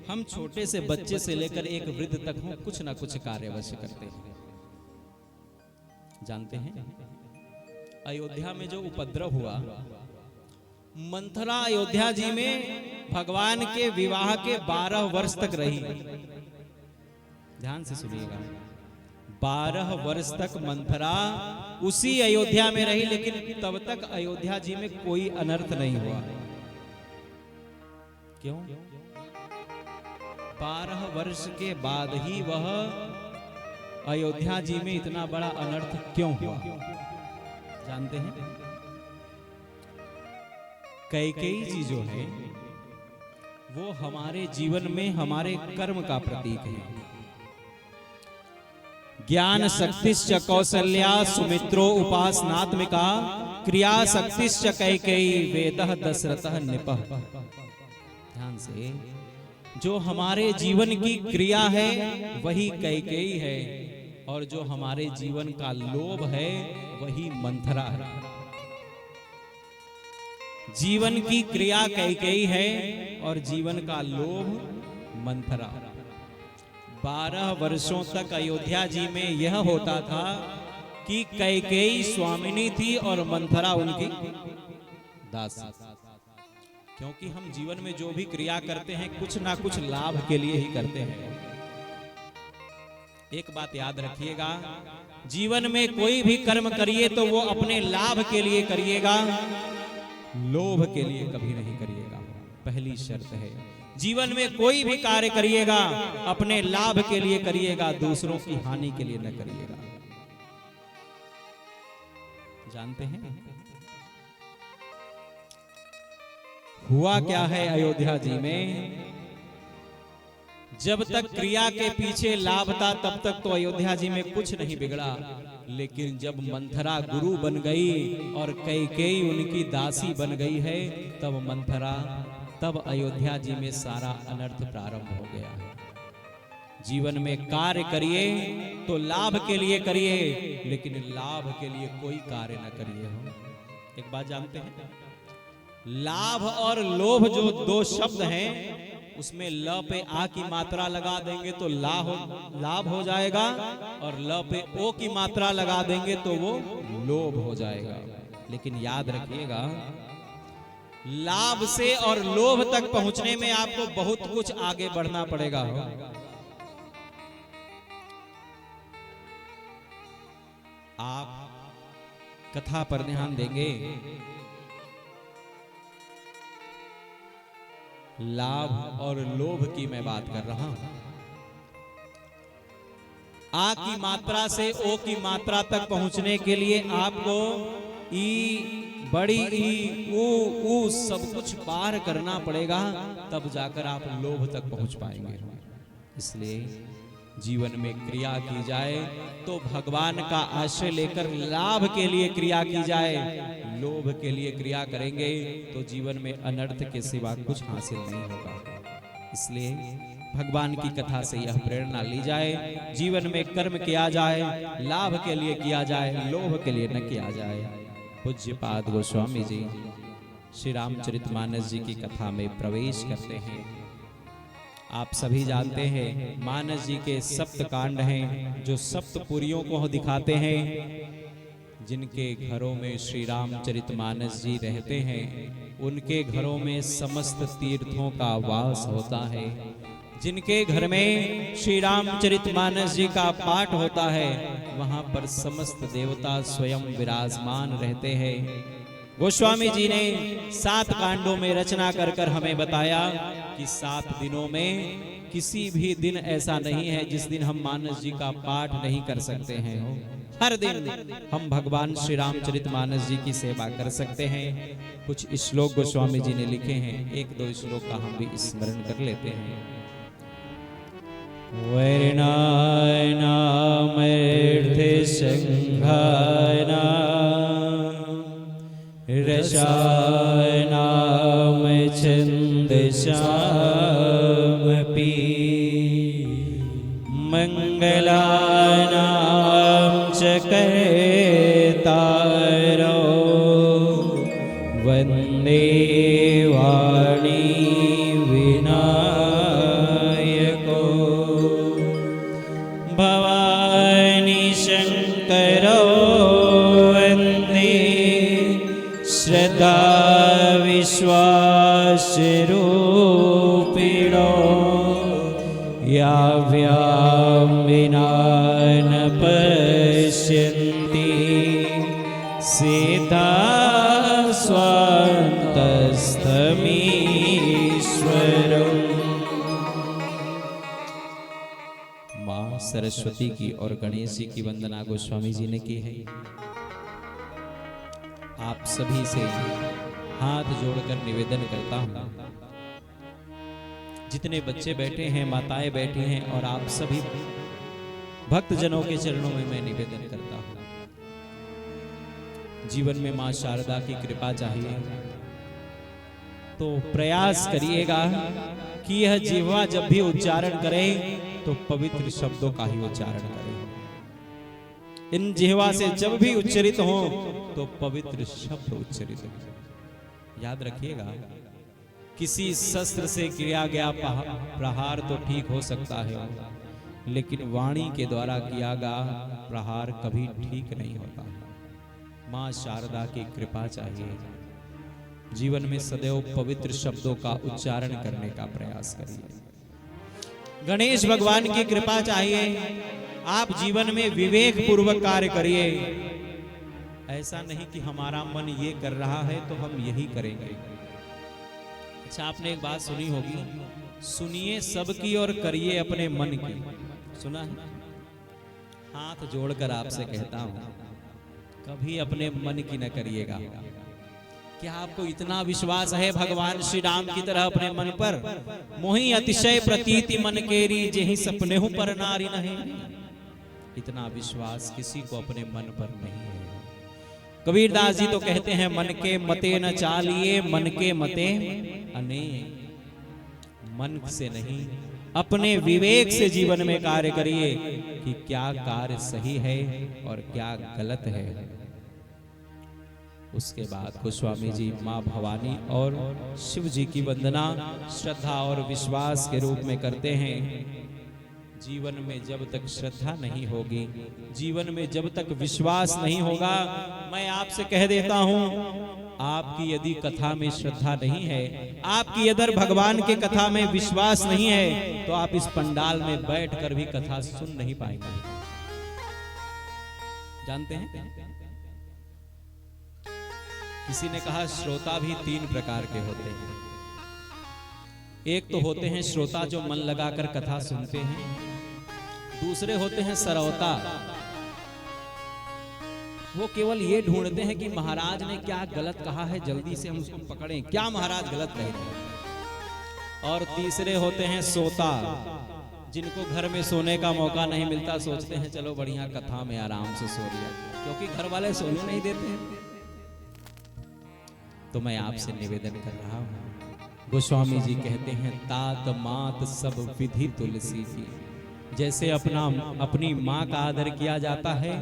हम छोटे से बच्चे से लेकर एक वृद्ध तक हो, कुछ ना कुछ कार्य अवश्य करते हैं। जानते हैं, अयोध्या में जो उपद्रव हुआ, मंथरा अयोध्या जी में भगवान के विवाह के 12 वर्ष तक रही। ध्यान से सुनिएगा, 12 वर्ष तक मंथरा उसी अयोध्या में रही, लेकिन तब तक अयोध्या जी में कोई अनर्थ नहीं हुआ। क्यों? 12 वर्ष के बाद ही वह अयोध्या जी में इतना बड़ा अनर्थ क्यों हुआ? जानते हैं? कई चीजों है वो हमारे जीवन में हमारे कर्म का प्रतीक है। ज्ञान शक्तिश्च कौसल्या सुमित्रो उपासनात्मिका क्रिया शक्तिश्च कैकेयी वेदः दशरथः नृपः। ध्यान से, जो हमारे जीवन की क्रिया है वही कैकेयी है, और जो हमारे जीवन का लोभ है वही मंथरा है। जीवन की क्रिया कैकेयी है और जीवन का लोभ मंथरा। 12 वर्षों तक अयोध्या जी में यह होता था कि कैकेयी स्वामिनी थी और मंथरा उनकी दासी। क्योंकि हम जीवन में जो भी क्रिया करते हैं कुछ ना कुछ लाभ के लिए ही करते हैं। एक बात याद रखिएगा, जीवन में कोई भी कर्म करिए तो वो अपने लाभ के लिए करिएगा, लोभ के लिए कभी नहीं करिएगा। पहली शर्त है, जीवन में कोई भी कार्य करिएगा अपने लाभ के लिए करिएगा, दूसरों की हानि के लिए न करिएगा। जानते हैं हुआ क्या है अयोध्या जी में? जब तक क्रिया के पीछे लाभ था तब तक तो अयोध्या जी में कुछ नहीं बिगड़ा, लेकिन जब मंथरा गुरु बन गई और कैकेयी उनकी दासी बन गई है, तब अयोध्या जी में सारा अनर्थ प्रारंभ हो गया है। जीवन में कार्य करिए तो लाभ के लिए करिए, लेकिन लाभ के लिए कोई कार्य न करिए। हो एक बात जानते हैं, लाभ और लोभ जो दो शब्द हैं, उसमें ल पे आ की मात्रा लगा देंगे तो लाभ हो जाएगा, और ल पे ओ की मात्रा लगा देंगे तो वो लोभ हो जाएगा। लेकिन याद रखिएगा, लाभ से और लोभ तक पहुंचने में आपको बहुत कुछ आगे बढ़ना पड़ेगा। आप कथा पर ध्यान देंगे, लाभ और लोभ की मैं बात कर रहा हूं। आ की मात्रा से ओ की मात्रा तक पहुंचने के लिए आपको ई, बड़ी ई, ऊ सब कुछ पार करना पड़ेगा, तब जाकर आप लोभ तक पहुंच पाएंगे। इसलिए जीवन में क्रिया की जाए तो भगवान का आश्रय लेकर लाभ के लिए क्रिया की जाए। लोभ के लिए क्रिया करेंगे तो जीवन में अनर्थ के सिवा कुछ हासिल नहीं होगा। इसलिए भगवान की कथा से यह प्रेरणा ली जाए, जीवन में कर्म किया जाए, लाभ के लिए किया जाए, लोभ के लिए न किया जाए। पूज्यपाद गोस्वामी जी श्री रामचरितमानस जी की कथा में प्रवेश करते हैं। आप सभी जानते हैं मानस जी के सप्त कांड हैं जो सप्तपुरियों को दिखाते हैं। जिनके घरों में श्री रामचरितमानस जी रहते हैं उनके घरों में समस्त तीर्थों का वास होता है। जिनके घर में श्री रामचरितमानस जी का पाठ होता है वहां पर समस्त देवता स्वयं विराजमान रहते हैं। गोस्वामी जी ने 7 कांडों में रचना कर कर हमें बताया कि 7 दिनों में किसी भी दिन ऐसा नहीं है जिस दिन हम मानस जी का पाठ नहीं कर सकते हैं। हर दिन हम भगवान श्री रामचरितमानस जी की सेवा कर सकते हैं। कुछ श्लोक गोस्वामी जी ने लिखे हैं, 1-2 श्लोक का हम भी स्मरण कर लेते हैं। वर्णानामृतसंघाना रसानाम छन्दसामपि मंगलानां च कर्तारो वन्दे वाणी विनायको भवानी शंकरो वन्दे श्रद्धा विश्वास रूपिणो याव्यां विना न पश्यन्ति सीता स्वान्तस्थमीश्वरम्। माँ सरस्वती की और गणेश जी की वंदना गोस्वामी जी ने की है। आप सभी से हाथ जोड़कर निवेदन करता हूं, जितने बच्चे बैठे हैं, माताएं बैठी हैं और आप सभी भक्त जनों के चरणों में मैं निवेदन करता हूं, जीवन में मां शारदा की कृपा चाहिए तो प्रयास करिएगा कि यह जिह्वा जब भी उच्चारण करे तो पवित्र शब्दों का ही उच्चारण करे। इन जिह्वा से जब भी उच्चरित हो तो पवित्र शब्द उच्चरित हो। याद रखिएगा, किसी शस्त्र से किया गया प्रहार तो ठीक हो सकता है, लेकिन वाणी के द्वारा किया गया प्रहार कभी ठीक नहीं होता। मां शारदा की कृपा चाहिए। जीवन में सदैव पवित्र शब्दों का उच्चारण करने का प्रयास करिए। गणेश भगवान की कृपा चाहिए। आप जीवन में विवेक पूर्वक कार्य करिए। ऐसा नहीं कि हमारा मन ये कर रहा है तो हम यही करेंगे। अच्छा, आपने एक बात सुनी होगी, सुनिए सबकी और करिए अपने मन की। सुना है? हाथ जोड़कर आपसे कहता हूं, कभी अपने मन की न करिएगा। क्या आपको इतना विश्वास है भगवान श्री राम की तरह अपने मन पर? मोहि अतिशय प्रतीति मन केरी जेहि सपने हूं पर नारी नहीं। इतना विश्वास किसी को अपने मन पर नहीं है। कबीरदास जी तो कहते हैं, मन के मते न चालिए मन के मते अनेक। मन से नहीं, अपने विवेक से जीवन में कार्य करिए कि क्या कार्य सही है और क्या गलत है। उसके बाद गोस्वामी जी मां भवानी और शिव जी की वंदना श्रद्धा और विश्वास के रूप में करते हैं। जीवन में जब तक श्रद्धा नहीं होगी, जीवन में जब तक विश्वास नहीं होगा, मैं आपसे कह देता हूं, आपकी यदि कथा में श्रद्धा नहीं है, आपकी यदि भगवान के कथा में विश्वास नहीं है, तो आप इस पंडाल में बैठकर भी कथा सुन नहीं पाएंगे। जानते हैं, किसी ने कहा श्रोता भी 3 प्रकार के होते हैं। एक तो होते हैं श्रोता जो मन लगाकर कथा सुनते हैं, दूसरे होते हैं सरवता, वो केवल ये ढूंढते हैं कि महाराज ने क्या गलत कहा है, जल्दी से हम उसको पकड़ें, क्या महाराज गलत कह रहे हैं। और तीसरे होते हैं सोता, जिनको घर में सोने का मौका नहीं मिलता, सोचते हैं चलो बढ़िया कथा में आराम से सो लिया, क्योंकि घर वाले सोने नहीं देते हैं। तो मैं आपसे निवेदन कर रहा हूं, गोस्वामी जी कहते हैं, तात मात सब विधि तुलसी की। जैसे अपनी माँ का आदर किया जाता है,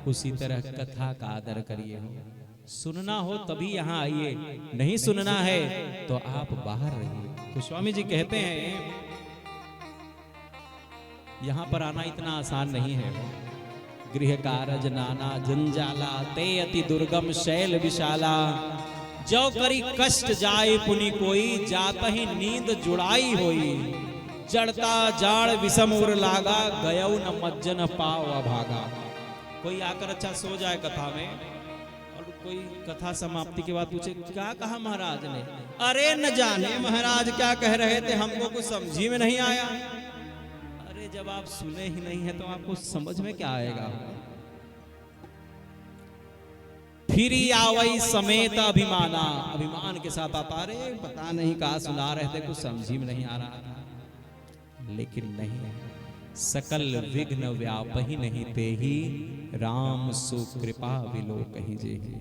उसी तरह कथा का आदर करिए। सुनना हो तभी यहाँ आइए, नहीं सुनना है तो आप बाहर रहिए। गोस्वामी जी कहते हैं, यहाँ पर आना इतना आसान नहीं है। गृह कारज नाना जंजाला, ते अति दुर्गम शैल विशाला। जो करी कष्ट जाए पुनि कोई, जाता ही नींद जुड़ाई होई। जड़ता जाड़ विषम उर लागा, गयौ न मज्जन पाव अभागा। कोई आकर अच्छा सो जाए कथा में, और कोई कथा समाप्ति के बाद पूछे क्या कहा महाराज ने, अरे न जाने महाराज क्या कह रहे थे, हमको कुछ समझ में नहीं आया। अरे जब आप सुने ही नहीं है तो आपको समझ में क्या आएगा। फिरी आवई समेत अभिमाना, अभिमान के साथ आता, अरे पता नहीं कहा सुना रहे थे, कुछ समझ में नहीं आ रहा था। लेकिन नहीं, सकल विघ्न व्यापहि नहीं तेहि, राम सुकृपा विलो कहि जेहि।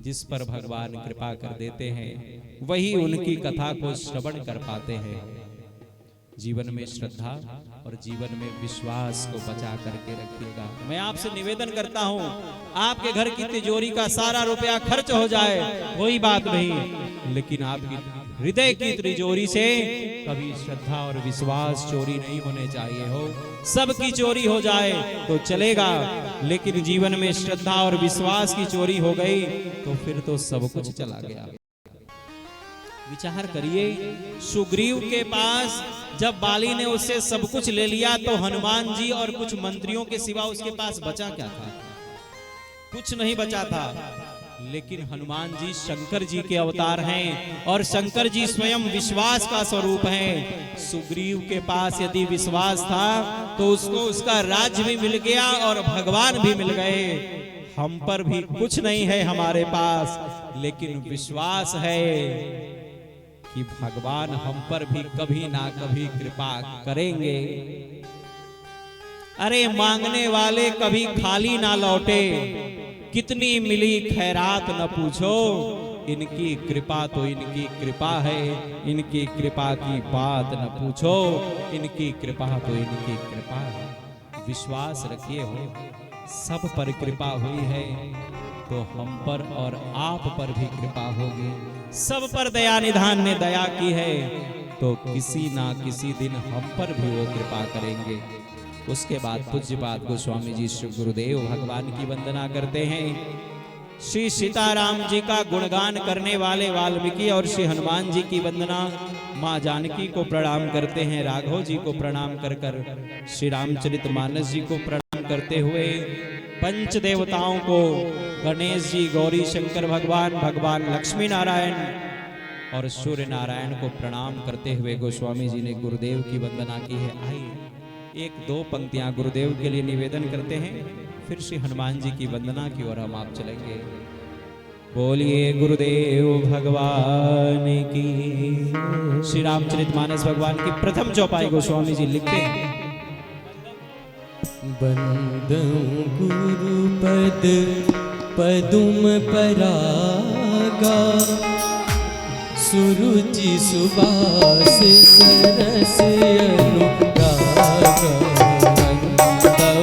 जिस पर भगवान कृपा कर देते हैं वही उनकी कथा को श्रवण कर पाते हैं। जीवन में श्रद्धा और जीवन में विश्वास को बचा करके रखिएगा। मैं आपसे निवेदन करता हूं, आपके घर की तिजोरी का सारा रुपया खर्च हो जाए कोई बात नहीं, लेकिन आपकी हृदय की तिजोरी से कभी श्रद्धा और विश्वास चोरी नहीं होने चाहिए। हो सबकी चोरी हो जाए तो चलेगा, लेकिन जीवन में श्रद्धा और विश्वास की चोरी हो गई तो फिर तो सब कुछ चला गया। विचार करिए, सुग्रीव के पास जब बाली ने उससे सब कुछ ले लिया तो हनुमान जी और कुछ मंत्रियों के सिवा उसके पास बचा क्या था? कुछ नहीं बचा था। लेकिन हनुमान जी शंकर जी के अवतार हैं और शंकर जी स्वयं विश्वास का स्वरूप हैं। सुग्रीव के पास यदि विश्वास था तो उसको उसका राज्य भी मिल गया और भगवान भी मिल गए। हम पर भी कुछ नहीं है हमारे पास, लेकिन विश्वास है कि भगवान हम पर भी कभी ना कभी कृपा करेंगे। अरे मांगने वाले कभी खाली ना लौटे, कितनी मिली खैरात न पूछो, इनकी कृपा तो इनकी कृपा है, इनकी कृपा की बात न पूछो, इनकी कृपा तो इनकी कृपा है। विश्वास रखिए, हो सब पर कृपा हुई है तो हम पर और आप पर भी कृपा होगी। सब पर दया निधान ने दया की है तो किसी ना किसी दिन हम पर भी वो कृपा करेंगे। उसके बाद पूज्यपाद गोस्वामी जी श्री गुरुदेव भगवान की वंदना करते हैं। श्री सीताराम जी का गुणगान करने वाले वाल्मीकि और श्री हनुमान जी की वंदना माँ जानकी को प्रणाम करते हैं। राघव जी को प्रणाम कर कर श्री रामचरितमानस जी को प्रणाम करते हुए पंच देवताओं को, गणेश जी, गौरी शंकर भगवान, भगवान लक्ष्मी नारायण और सूर्य नारायण को प्रणाम करते हुए गोस्वामी जी ने गुरुदेव की वंदना की है। आइए एक दो पंक्तियां गुरुदेव के लिए निवेदन करते हैं, फिर श्री हनुमान जी की वंदना की ओर हम आप चलेंगे। बोलिए गुरुदेव भगवान की। श्री रामचरितमानस भगवान की प्रथम चौपाई गोस्वामी जी लिखते हैं। बंदं गुरुपद पदुम परागा, सुरुचि सुबास सरस अनुरागा। बंदं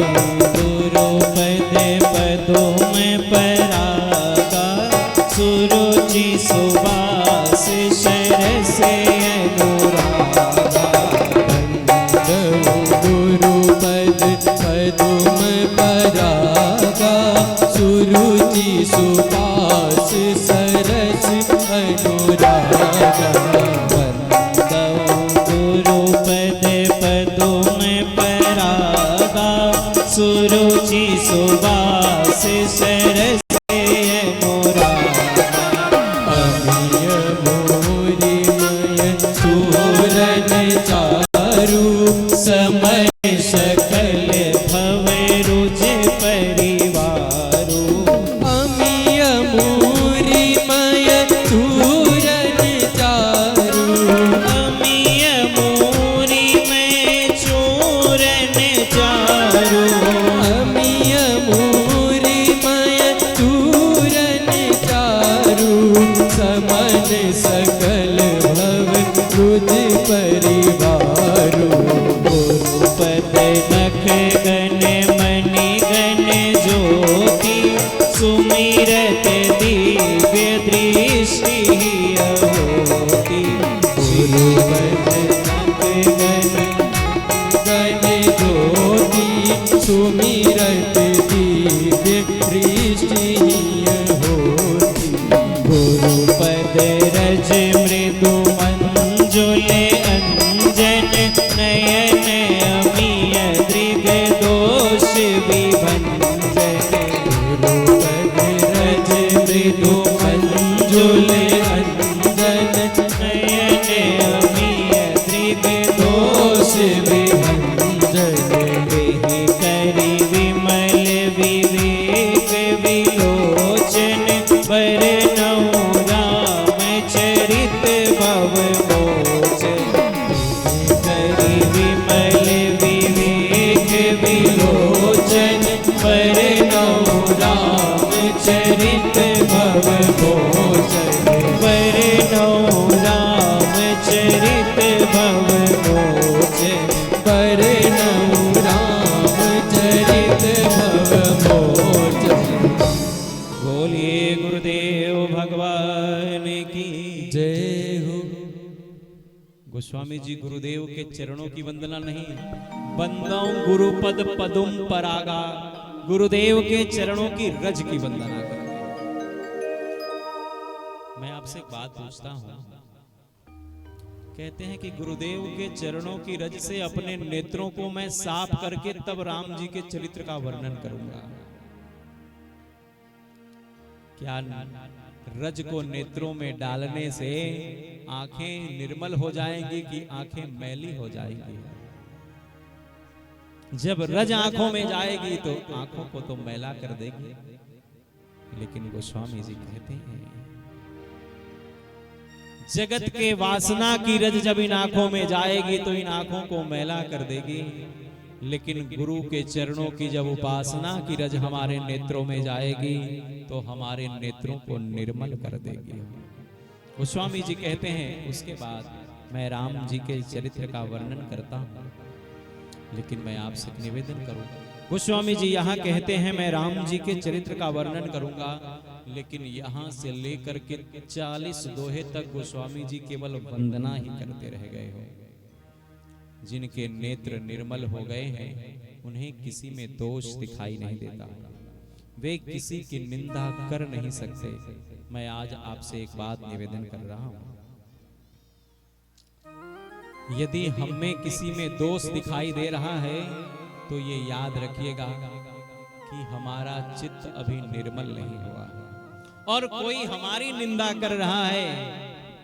गुरुपद पदुम परागा, सुरुचि सुबास सरस अनुरागा। पदुम परागा, सुरुचि सुबास सरस अनुरागा। बंदं गुरुपद पदुम परागा, सुरुचि सुबास सरस अनुरागा। अमिय मोरिमय सूरन चारु, समय सकल भव रुज परिवारो। अमिय मोरिमय सूरन चारु, अमिय मोरी में चूरन चारो। अमिय मोरिमय सूरन चारु, समन सकल भव रुज परिवारो। गुरुपद नख गण मणि गण ज्योति, सुमिरत दिव्य दृष्टि होती। गुरुपद नख गण ज्योति, सुमिरत दिव्य दृष्टि होती। गुरुपद रज मृदु मंजुल अंजन नयन अमीय दृग दोष विभंजन। गुरुपद रज मृदु मंजुल अंजन नयन अमीय दृग दोष विभंजन। वेहि करि विमल विवेक विलोचन बरनउँ रामचरित भव मोचन। करि विमल विवेक विलोचन बरनउँ रामचरित भव मोचन। बरनउँ रामचरित भव मोचन। बरनउँ रामचरित भव मोचन। बोलिए गुरुदेव भगवान की जय हो। गोस्वामी जी गुरुदेव के चरणों की वंदना नहीं, बंदों गुरुपद पदुम परागा, गुरुदेव के चरणों की रज की वंदना करें। मैं आपसे एक बात पूछता हूं, कहते हैं कि गुरुदेव के चरणों की रज से अपने नेत्रों को मैं साफ करके तब राम जी के चरित्र का वर्णन करूंगा। क्या रज को नेत्रों में डालने से आंखें निर्मल हो जाएंगी कि आंखें मैली हो जाएंगी? जब रज आंखों में जाएगी तो आंखों को तो मैला कर देगी। लेकिन गोस्वामी जी कहते हैं जगत के वासना की रज जब इन आंखों में जाएगी तो इन आंखों को मैला कर देगी, लेकिन गुरु के चरणों की जब उपासना की रज हमारे नेत्रों में जाएगी तो हमारे नेत्रों को निर्मल कर देगी। गोस्वामी जी कहते हैं उसके बाद मैं राम जी के चरित्र का वर्णन करता हूं, लेकिन मैं आपसे निवेदन करूंगा। गोस्वामी जी यहाँ कहते हैं मैं राम जी के चरित्र का वर्णन करूंगा, लेकिन यहाँ से लेकर के 40 दोहे तक गोस्वामी जी केवल वंदना ही करते रह गए हो। जिनके नेत्र निर्मल हो गए हैं उन्हें किसी में दोष दिखाई नहीं देता, वे किसी की निंदा कर नहीं सकते। मैं आज आपसे एक बात निवेदन कर रहा हूं, यदि हम में किसी में दोष दिखाई दे रहा है तो ये याद रखिएगा कि हमारा चित्त अभी निर्मल नहीं हुआ है। और कोई हमारी निंदा कर रहा है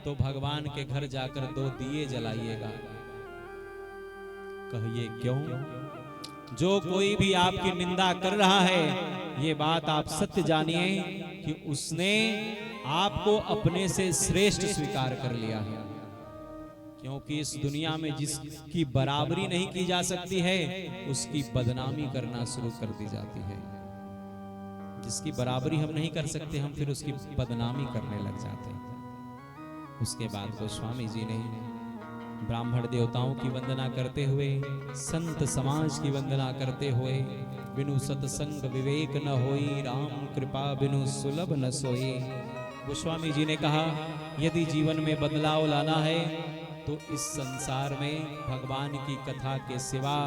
तो भगवान के घर जाकर 2 दिए जलाइएगा। कहिए क्यों? जो कोई भी आपकी निंदा कर रहा है, ये बात आप सत्य जानिए कि उसने आपको अपने से श्रेष्ठ स्वीकार कर लिया है। क्योंकि इस दुनिया में जिसकी बराबरी नहीं की जा सकती है उसकी बदनामी करना शुरू कर दी जाती है। जिसकी बराबरी हम नहीं कर सकते हम फिर उसकी बदनामी करने लग जाते हैं। उसके बाद गोस्वामी जी ने ब्राह्मण देवताओं की वंदना करते हुए, संत समाज की वंदना करते हुए, बिनु सत्संग विवेक न होई, राम कृपा बिनु सुलभ न सोई। गोस्वामी जी ने कहा यदि जीवन में बदलाव लाना है तो इस संसार में भगवान की कथा के सिवा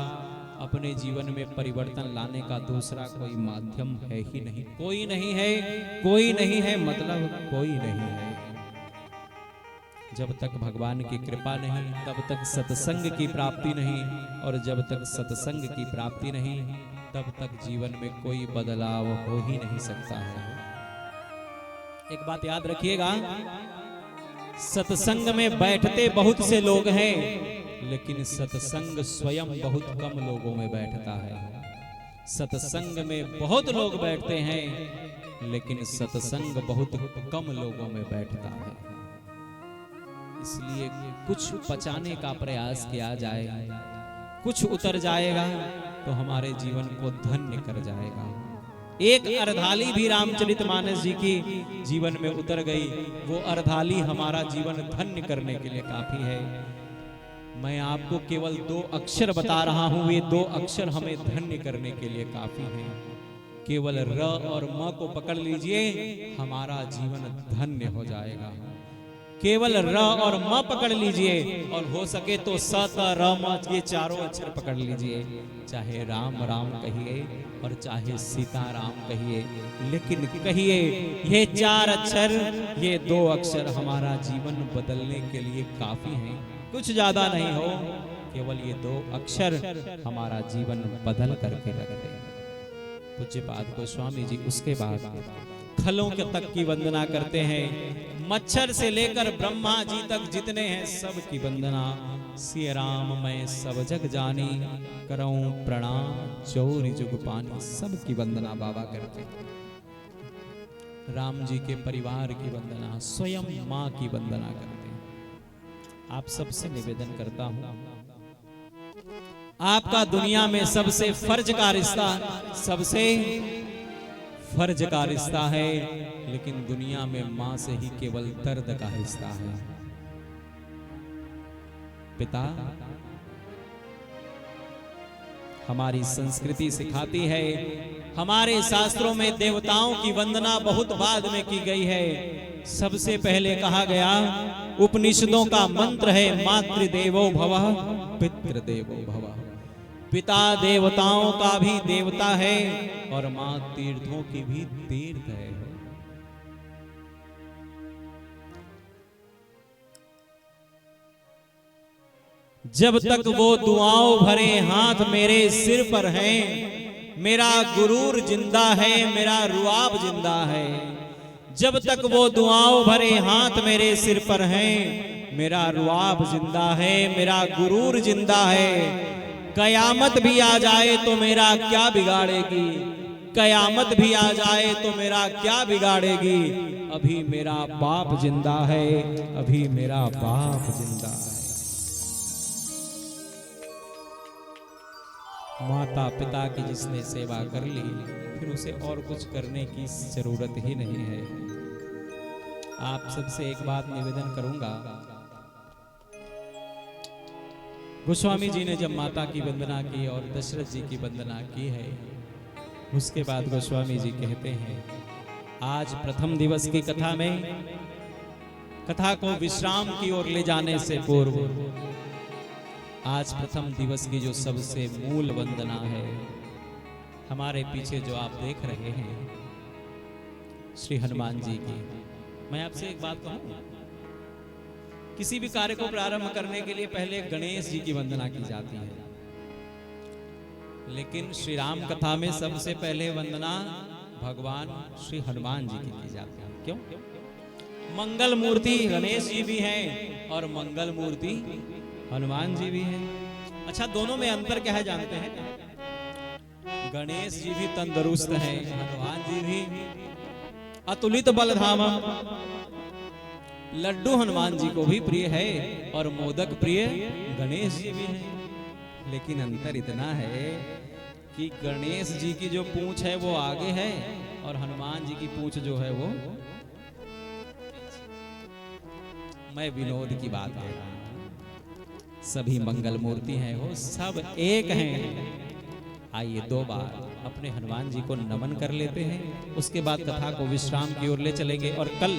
अपने जीवन में परिवर्तन लाने का दूसरा कोई माध्यम है ही नहीं। कोई नहीं है, कोई नहीं है, मतलब कोई नहीं है। जब तक भगवान की कृपा नहीं तब तक सत्संग की प्राप्ति नहीं, और जब तक सत्संग की प्राप्ति नहीं तब तक जीवन में कोई बदलाव हो ही नहीं सकता है। एक बात याद रखिएगा, सत्संग में बैठते बहुत से लोग हैं, लेकिन सत्संग स्वयं बहुत कम लोगों में बैठता है। सत्संग में बहुत लोग बैठते हैं, लेकिन सत्संग बहुत कम लोगों में बैठता है। इसलिए कुछ पचाने का प्रयास किया जाए, कुछ उतर जाएगा तो हमारे जीवन को धन्य कर जाएगा। एक अर्धाली भी रामचरितमानस जी की जीवन में उतर गई, वो अर्धाली हमारा जीवन धन्य करने के लिए काफी है। मैं आपको केवल 2 अक्षर बता रहा हूं, ये 2 अक्षर हमें धन्य करने के लिए काफी हैं। केवल र और म को पकड़ लीजिए, हमारा जीवन धन्य हो जाएगा। केवल र और म पकड़ लीजिए, और हो सके तो स त र म ये चारों अक्षर पकड़ लीजिए। चाहे राम राम कहिए और चाहे सीता राम कहिए, लेकिन कहिए ये चार अक्षर, ये दो अक्षर हमारा जीवन बदलने के लिए काफी हैं। कुछ ज्यादा नहीं हो, केवल ये दो अक्षर हमारा जीवन बदल करके रख दे। पूज्यपाद गोस्वामी जी उसके बाद खलों के तक की वंदना करते हैं। मच्छर से लेकर ब्रह्मा जी तक जितने हैं सब की वंदना। सिय राम मैं सब जग जानी, करऊं प्रणाम चौरी जुग पानी। सब की वंदना बाबा करते हैं। राम जी के परिवार की वंदना, स्वयं माँ की वंदना करते हैं। आप सबसे निवेदन करता हूं, आपका दुनिया में सबसे फर्ज का रिश्ता, सबसे फर्ज का रिश्ता है, लेकिन दुनिया में मां से ही केवल दर्द का रिश्ता है। पिता, हमारी संस्कृति सिखाती है, हमारे शास्त्रों में देवताओं की वंदना बहुत बाद में की गई है। सबसे पहले कहा गया, उपनिषदों का मंत्र है, मातृदेवो भवः पितृदेवो भवः। पिता देवताओं का भी देवता है और मां तीर्थों की भी तीर्थ है। जब तक वो दुआओं भरे हाथ मेरे सिर पर हैं, मेरा गुरूर जिंदा है, मेरा रुआब जिंदा है। जब तक वो दुआओं भरे हाथ मेरे सिर पर हैं, मेरा रुआब जिंदा है, मेरा गुरूर जिंदा है। कयामत भी आ जाए तो मेरा क्या बिगाड़ेगी, कयामत भी आ जाए तो मेरा क्या बिगाड़ेगी। अभी मेरा बाप जिंदा है, अभी मेरा बाप जिंदा है। माता पिता की जिसने सेवा कर ली, फिर उसे और कुछ करने की जरूरत ही नहीं है। आप सबसे एक बात निवेदन करूंगा, गोस्वामी जी ने जब माता की वंदना की और दशरथ जी की वंदना की है, उसके बाद गोस्वामी जी कहते हैं, आज प्रथम दिवस की कथा में, कथा को विश्राम की ओर ले जाने से पूर्व, आज प्रथम दिवस की जो सबसे मूल वंदना है, हमारे पीछे जो आप देख रहे हैं श्री हनुमान जी की। मैं आपसे एक बात कहूं, किसी भी कार्य को प्रारंभ करने के लिए पहले गणेश जी की वंदना की जाती है, लेकिन श्री राम कथा में सबसे पहले वंदना भगवान श्री हनुमान जी की जाती है। क्यों? मंगल मूर्ति गणेश जी भी हैं और मंगल मूर्ति हनुमान जी भी हैं। अच्छा, दोनों में अंतर क्या है जानते हैं? गणेश जी भी तंदुरुस्त हैं, हनुमान जी भी अतुलित बलधामम। लड्डू हनुमान जी को भी प्रिय है और मोदक प्रिय गणेश जी भी हैं। लेकिन अंतर इतना है कि गणेश जी की जो पूंछ है वो आगे है और हनुमान जी की पूंछ जो है वो, मैं विनोद की बात कर रहा हूं। सभी मंगल मूर्ति हैं, वो सब एक हैं। आइए दो बार अपने हनुमान जी को नमन कर लेते हैं, उसके बाद कथा को विश्राम की ओर ले चलेंगे और कल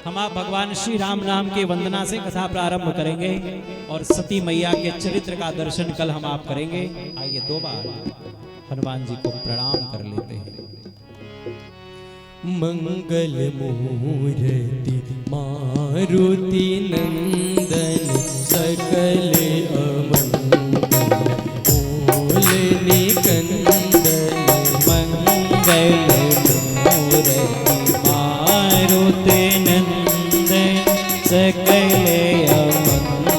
हम आप भगवान श्री राम नाम की वंदना से कथा प्रारंभ करेंगे और सती मैया के चरित्र का दर्शन कल हम आप करेंगे। आइए दो बार हनुमान जी को प्रणाम कर लेते हैं। मंगल मूर्ति मारुति नंदन सकल सकल अमंगल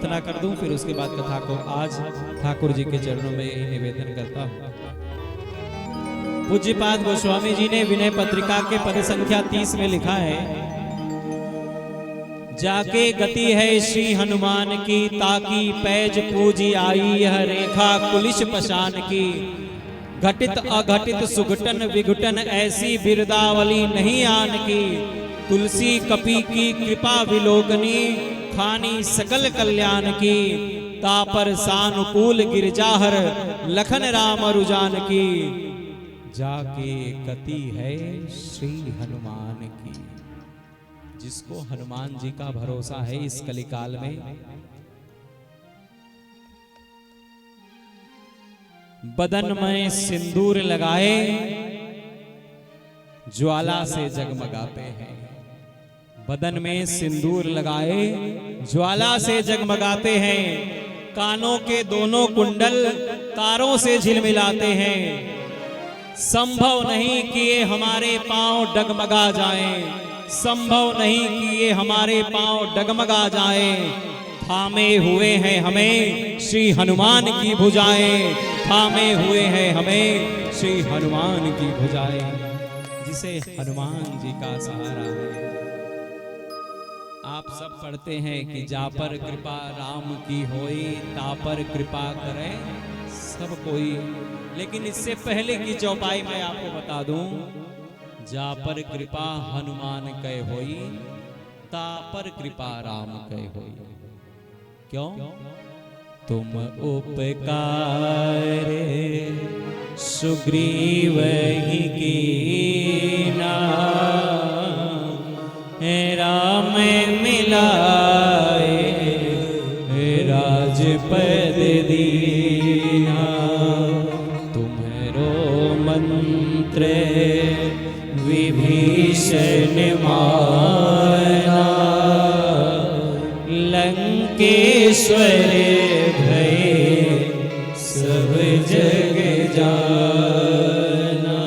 प्रार्थना कर दूं, फिर उसके बाद कथा को आज ठाकुर जी के चरणों में यही निवेदन करता हूं। पूज्यपाद गोस्वामी जी ने विनय पत्रिका के पद संख्या 30 में लिखा है, जाके गति है श्री हनुमान की, ताकि पैज पूजी आई यह रेखा कुलिश पशान की। घटित अघटित सुघटन विघटन ऐसी बिरदावली नहीं आन की। तुलसी कपि की कृपा विलोकनी, खानी सकल कल्याण की। तापर सानुकूल गिरजाहर, लखन राम रुजान की। जाके गति है श्री हनुमान की। जिसको हनुमान जी का भरोसा है इस कलिकाल में, बदन में सिंदूर लगाए ज्वाला से जगमगाते हैं। बदन में सिंदूर लगाए ज्वाला से जगमगाते हैं। कानों के दोनों कुंडल तारों से झिलमिलाते हैं। संभव नहीं कि ये हमारे पांव डगमगा जाएं, संभव नहीं कि ये हमारे पांव डगमगा जाएं। थामे हुए हैं हमें श्री हनुमान की भुजाएं, थामे हुए हैं हमें श्री हनुमान की भुजाएं। जिसे हनुमान जी का सहारा है। आप सब पढ़ते हैं कि जा पर कृपा राम की होई, ता पर कृपा करे सब कोई। लेकिन इससे पहले की चौपाई मैं आपको बता दूं, जा पर कृपा हनुमान कै होई, ता पर कृपा राम कै होई। क्यों? तुम उपकार सुग्रीव ही कीना, राम मिलाए राजपद दीना। तुम्हारो मंत्र विभीषण माना, लंकेश्वर भय सब जग जाना।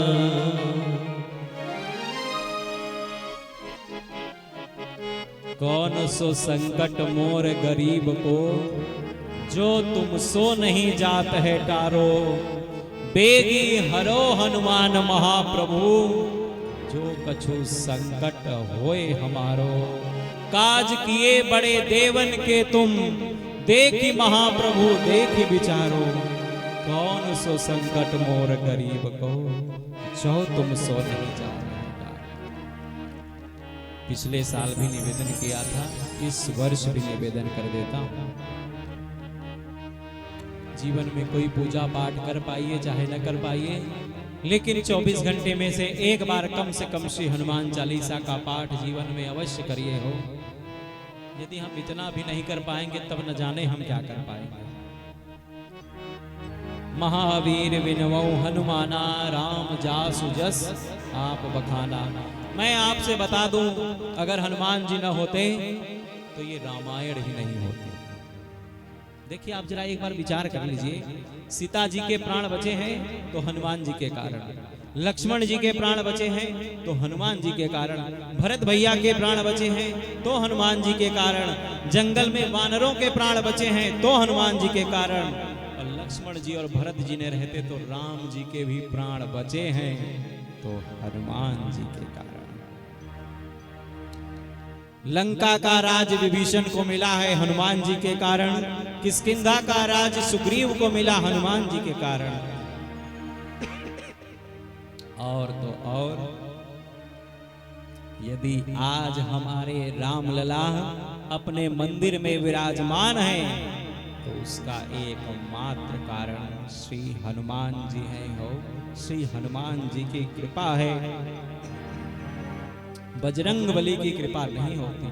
कौन सो संकट मोर गरीब को, जो तुम सो नहीं जात है टारो। बेगी हरो हनुमान महाप्रभु, जो कछु संकट होए हमारो। काज किए बड़े देवन के तुम, देखी महाप्रभु देखी विचारो। कौन सो संकट मोर गरीब को, जो तुम सो नहीं जाओ। पिछले साल भी निवेदन किया था, इस वर्ष भी निवेदन कर देता हूं। जीवन में कोई पूजा पाठ कर पाइए चाहे न कर पाइए, लेकिन 24 घंटे में से एक बार कम से कम श्री हनुमान चालीसा का पाठ जीवन में अवश्य करिए हो। यदि हम इतना भी नहीं कर पाएंगे तब न जाने हम क्या कर पाएंगे। महावीर विनवौ हनुमाना, राम जासु जस आप बखाना। मैं आपसे बता दूं, अगर हनुमान जी न होते तो ये रामायण ही नहीं होती। देखिए आप जरा एक बार विचार कर लीजिए, सीता जी के प्राण बचे हैं तो हनुमान जी के कारण, लक्ष्मण जी के प्राण बचे हैं तो हनुमान जी के कारण, भरत भैया के प्राण बचे हैं तो हनुमान जी के कारण, जंगल में वानरों के प्राण बचे हैं तो हनुमान जी के कारण, और लक्ष्मण जी और भरत जी ने रहते तो राम जी के भी प्राण बचे हैं तो हनुमान जी के कारण। लंका का राज विभीषण को मिला है हनुमान जी के कारण, किष्किंधा का राज सुग्रीव को मिला हनुमान जी के कारण। और तो और यदि आज हमारे रामलला अपने मंदिर में विराजमान हैं तो उसका एकमात्र कारण श्री हनुमान जी हैं। हो श्री हनुमान जी की कृपा है, बजरंग बली की कृपा नहीं होती।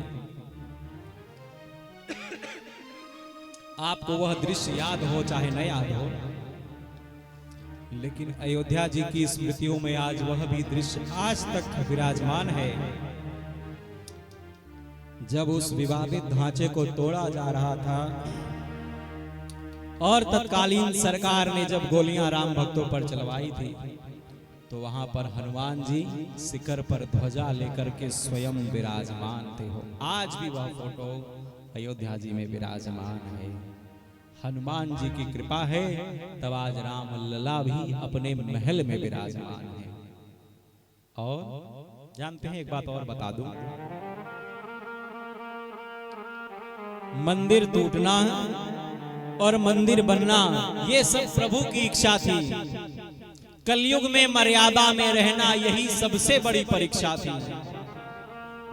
आपको वह दृश्य याद हो चाहे न याद हो, लेकिन अयोध्या जी की स्मृतियों में आज वह भी दृश्य आज तक विराजमान है, जब उस विवादित ढांचे को तोड़ा जा रहा था और तत्कालीन सरकार ने जब गोलियां राम भक्तों पर चलवाई थी, तो वहां पर हनुमान जी शिखर पर ध्वजा लेकर के स्वयं विराजमान थे। हो आज भी वह फोटो अयोध्या जी में विराजमान है। हनुमान जी की कृपा है तब आज राम लला भी अपने महल में विराजमान है। और जानते हैं, एक बात और बता दूं, मंदिर टूटना और मंदिर बनना ये सब प्रभु की इच्छा थी। कलयुग में मर्यादा में रहना यही सबसे बड़ी परीक्षा थी।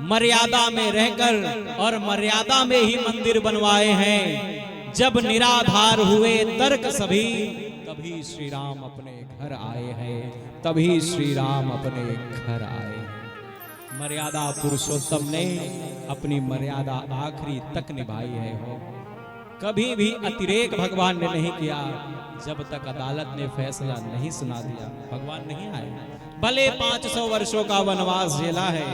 मर्यादा में रहकर और मर्यादा में ही मंदिर बनवाए हैं। जब निराधार हुए तर्क सभी, तभी श्री राम अपने घर आए हैं। तभी श्री राम अपने घर आए हैं। मर्यादा पुरुषोत्तम ने अपनी मर्यादा आखिरी तक निभाई है। हो कभी भी अतिरेक भगवान ने नहीं किया। जब तक अदालत ने फैसला नहीं सुना दिया भगवान नहीं आए। भले 500 वर्षों का वनवास झेला है,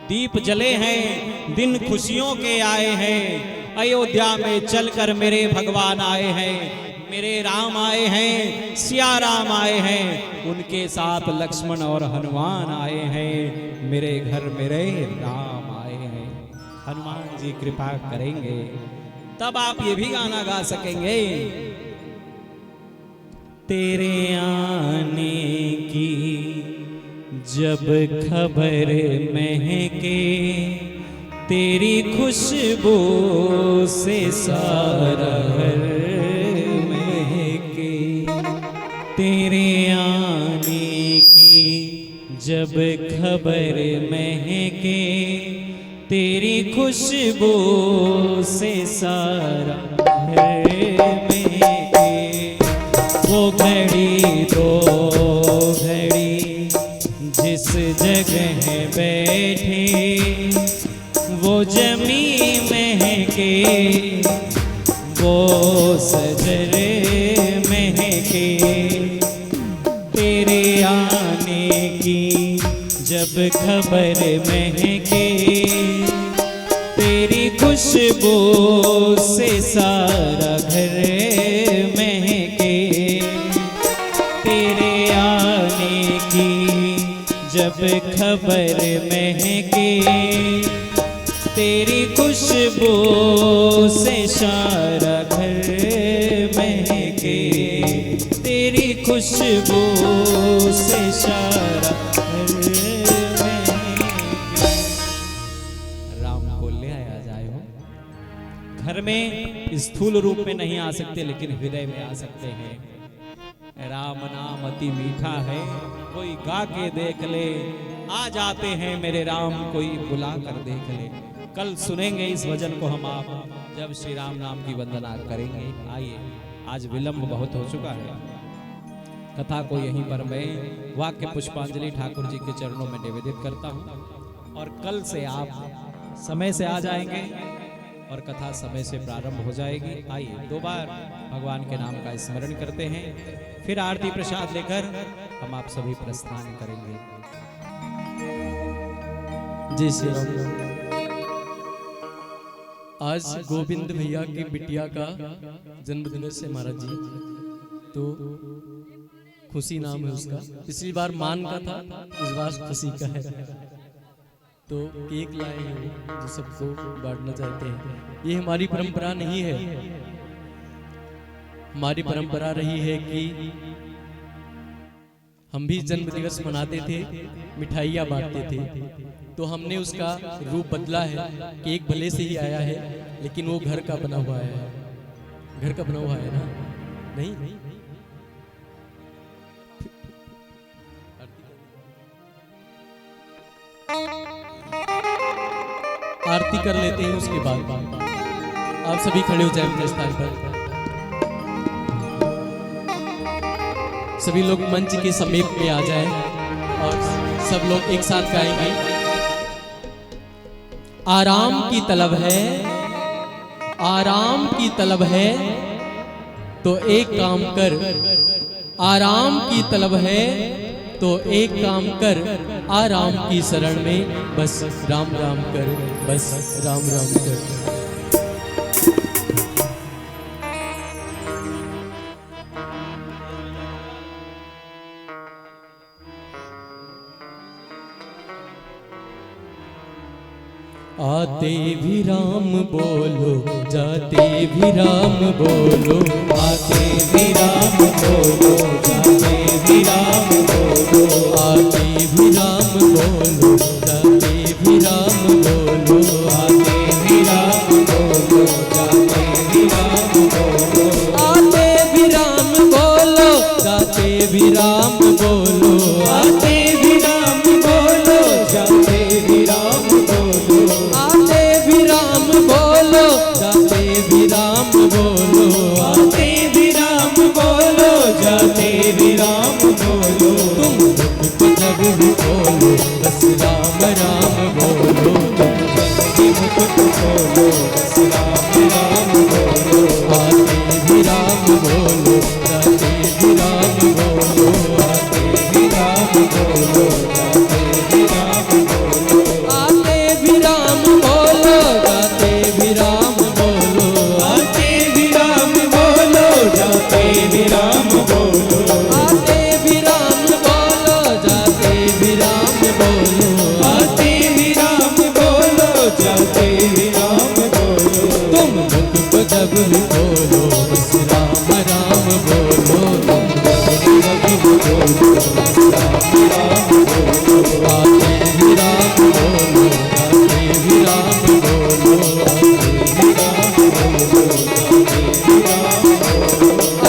दीप जले हैं, दिन खुशियों के आए हैं। अयोध्या में चलकर मेरे भगवान आए हैं, मेरे राम आए हैं, सिया राम आए हैं, उनके साथ लक्ष्मण और हनुमान आए हैं। मेरे घर मेरे राम आए हैं। हनुमान जी कृपा करेंगे तब आप ये भी गाना गा सकेंगे। तेरे आने की जब खबर महके, तेरी खुशबू से सारा घर महके। तेरे आने की जब खबर महके, तेरी खुशबू से सारा घर महके। वो घड़ी दो घड़ी जिस जगह बैठे, वो जमी महके, वो सजर महके। तेरे आने की जब खबर महके, तेरी खुशबू से सारा घर महके। तेरे आने की जब खबर महके, तेरी खुशबू से सारा घर महके। तेरी खुशबू से सारा घर महके। राम को ले आया जाए हो। घर में स्थूल रूप में नहीं आ सकते लेकिन हृदय में आ सकते हैं। राम नाम अति मीठा है, कोई गा के देख ले। आ जाते हैं मेरे राम, कोई बुला कर देख ले। कल सुनेंगे इस भजन को हम आप, जब श्री राम नाम की वंदना करेंगे। आइए, आज विलंब बहुत हो चुका है। कथा को यहीं पर मैं वाक्य पुष्पांजलि ठाकुर जी के चरणों में निवेदित करता हूँ। और कल से आप समय से आ जाएंगे और कथा समय से प्रारंभ हो जाएगी। आइए 2 बार भगवान के नाम का स्मरण करते हैं, फिर आरती प्रसाद लेकर हम आप सभी प्रस्थान करेंगे। जय श्री राम। आज गोविंद भैया की बिटिया का जन्मदिवस है महाराज जी, तो खुशी नाम है उसका। पिछली बार मान का था, इस बार खुशी का है। तो केक लाए हैं जो सबको बांटना चाहते हैं। ये हमारी परंपरा नहीं है। हमारी परंपरा रही है कि हम भी जन्म दिवस मनाते थे, मिठाइयाँ बांटते थे। तो हमने उसका रूप बदला है। केक भले से ही आया है लेकिन वो घर का बना हुआ है। घर का बना हुआ है ना? नहीं, आरती कर लेते हैं, उसके बाद आप सभी खड़े हो जाए अपने स्थान पर। सभी लोग मंच के समीप में आ जाएं और सब लोग एक साथ गाएंगे। आराम की तलब है, आराम की तलब है तो एक काम कर। आराम की तलब है तो एक काम कर। आराम की शरण में बस राम राम कर, बस राम राम कर। आते भी राम बोलो, जाते भी राम बोलो, आते भी राम बोलो, जाते भी राम बोलो, आते भी राम बोलो, जाते भी राम बोलो, आते भी राम बोलो, जाते भी राम बोलो, आते भी राम बोलो, जाते भी राम बोलो, आते भी राम बोलो, जाते भी राम बोलो, आते भी राम बोलो, जाते भी राम बोलो, आते भी राम बोलो, जाते भी राम बोलो, तुम मुख को जब भी बोलो बस राम राम बोलो, जल्दी मुख को खोलो, बस राम राम बोलो, आते भी राम बोलो, जाते भी राम बोलो, आते भी राम बोलो, जाते भी राम बोलो, आते भी राम बोलो, जाते भी राम बोलो, आते भी राम बोलो, जाते भी राम बोलो, आते भी राम बोलो, जाते भी राम बोलो, आते भी राम बोलो, जाते भी राम बोलो, तुम मुख को जब भी बोलो बस राम राम बोलो, जब भी बोलो, बस राम राम बोलो, आते भी राम बोलो, जाते भी राम बोलो,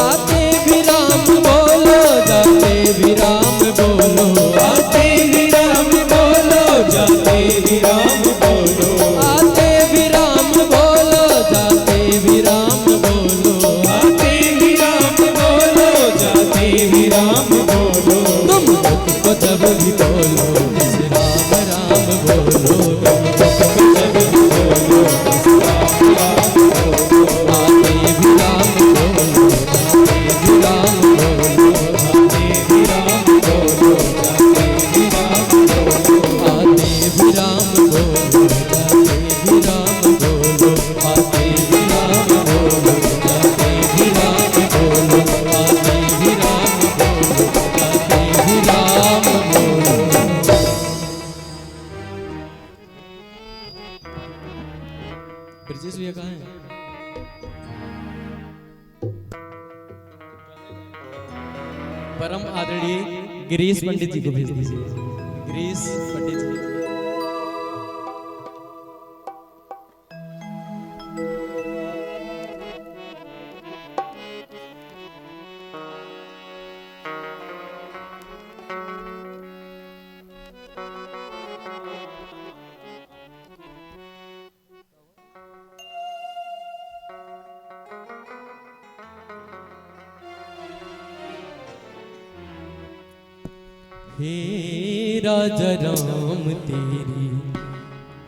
आते भी राम बोलो, जाते भी राम बोलो, आते भी राम बोलो, जाते भी राम बोलो, आते भी राम बोलो, जाते भी राम बोलो, आते भी राम बोलो, जाते भी राम बोलो, तुम मुख को जब भी बोलो बस राम राम बोलो, जब भी बोलो, बस राम राम बोलो, आते भी राम बोलो, जाते भी राम बोलो, आते भी राम बोलो, जाते भी राम बोलो, आते भी राम बोलो, जाते भी राम बोलो, आते भी राम बोलो, जाते भी राम बोलो, आते भी राम बोलो, जाते भी राम बोलो। ब्रजेश भैया कहाँ हैं? परम आदरणीय गिरीश पंडित जी को भेज दीजिए। गिरीश पंडित जी। हे राजा राम तेरी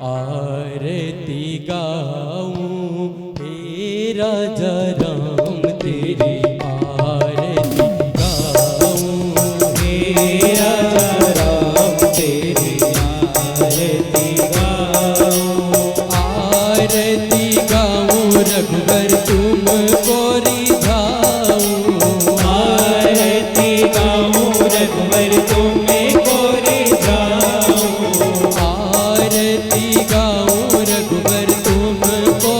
आरती गाऊं, हे राजा राम तेरी आरती गाऊं, हे राजा राम तेरी आरती गाऊं, आरती गाऊं रघुवर तुमको रिझाऊं, आरती गाऊं रघुवर तुम्हें कोरे जाऊं, आरती गाऊं रघुवर तुमको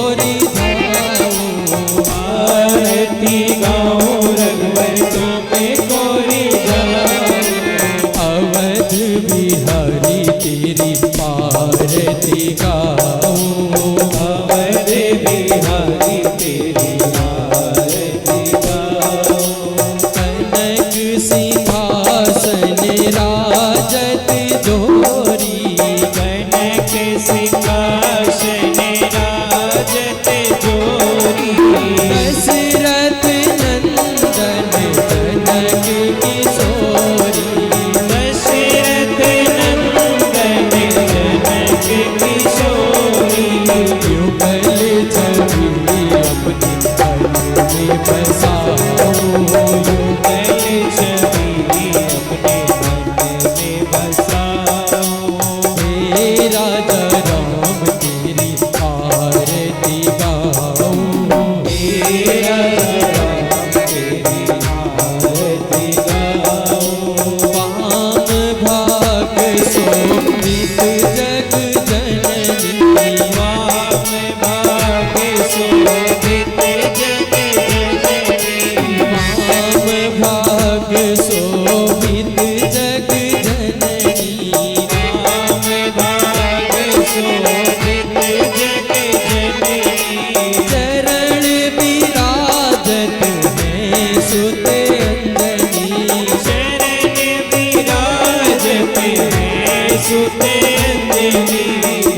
सुते अंजनी शरण विराजते हैं सुते अंजनी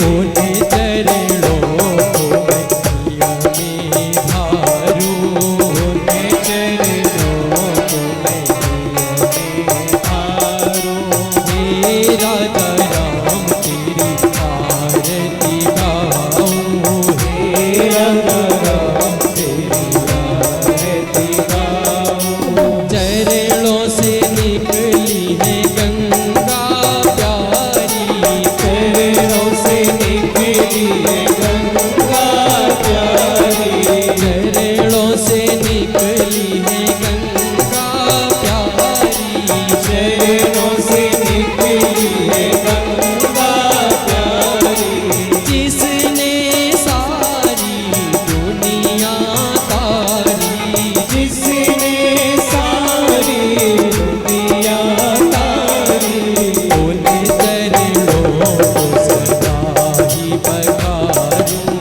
उन चरणों को मैया में धारू उन चरणों को मैया में धारू हे राजा राम तेरी आरती गाऊं हे राजा राम तेरी आरती गाऊं चरणों से निकली है गंगा प्यारी चरणों से निकली है गंगा प्यारी चरणों से निकली है गंगा प्यारी चरणों से निकली है गंगा प्यारी जिसने सारी दुनिया तारी जिसने सारी दुनिया तारी उन चरणों को सदा ही पखारूं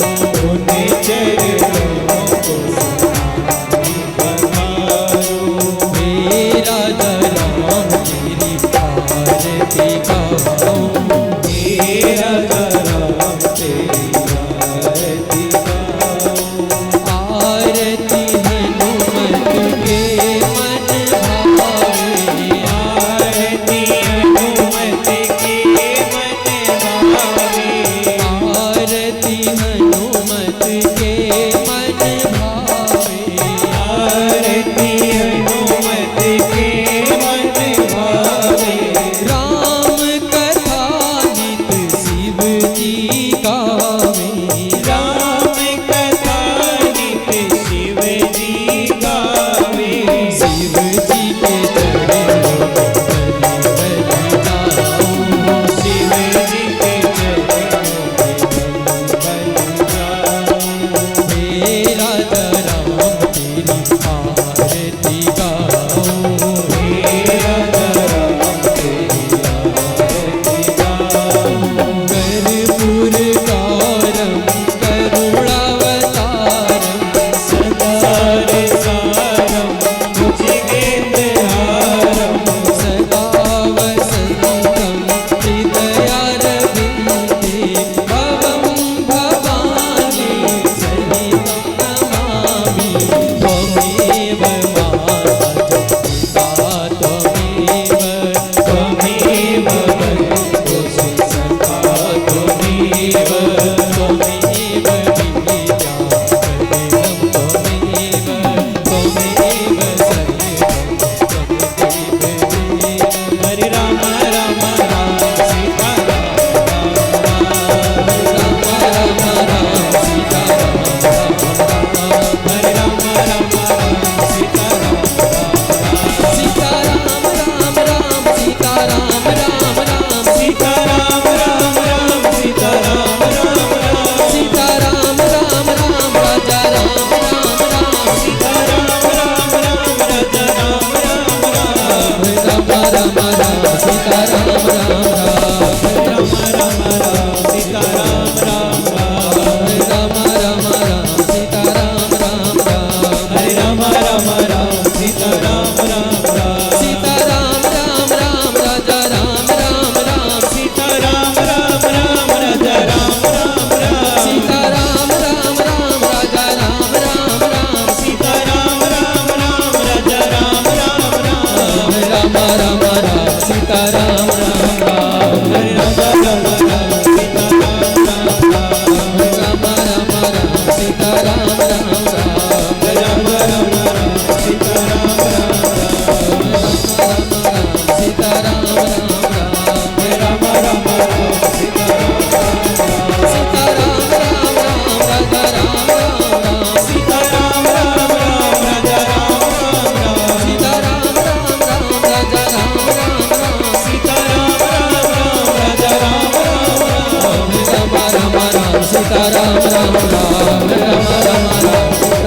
उन चरणों को सदा ही पखारूं मेरा राम तेरी आरती गाऊं मेरा राम तेरी आरती गाऊं आरती हनुमत के मन भावे आरती हनुमत के मन भावे आरती हनुमत के मन भावे आरती हनुमत के मन भावे राम कथा नित शिव जी गावे राम कथा नित शिव जी गावे शिव जी के चरणों में बलि बलि जाऊं शिव जी के चरणों में बलि जाऊं मेरा राम तेरी आरती गाऊं मेरा राम तेरी आरती गाऊं कर्पूर गौरम करुणावतारम सदा सारम भुजगेन्द्रहारम सदा वसन्तं हृदयारविन्दे भवं भवानी सहितं नमामि त्वमेव माता पिता त्वमेव त्वमेव बन्धुषु सखा त्वमेव त्वमेव विद्या कलिलं त्वमेव त्वमेव सर्वं त्वमेव हरे राम राम राम सीता राम राम राम राम सीता राम हरे राम राम राम सीता राम राम सीता राम राम राम सीता राम राम राम सीता राम राम राम सीता राम राम राम राजा राम राम राम सीता राम राम राम राजा राम राम राम राम राम राम सीता राम राम राम राम राम सीता राम राम राम राम राम सीता राम राम राम हरे राम राम राम सीता राम राम राम सीता राम राम राम राजा राम राम राम सीता राम राम राम राजा राम राम राम सीता राम राम राम राजा राम राम राम सीता राम राम राम राजा राम राम राम राम राम राम सीता राम राम राम हरे राम राम राम सीता राम राम राम राम राम राम सीता राम राम राम राम राम राम सीता राम राम राम सीता राम राम राम राम राम राम सीता राम राम सीता राम राम राम राजा राम राम राम सीता राम राम राम राजा राम राम राम सीता राम राम राम राजा राम राम राम सीता राम राम राम राजा राम राम राम राम राम सीता राम राम राम राम राम राम सीता राम राम राम राम राम राम सीता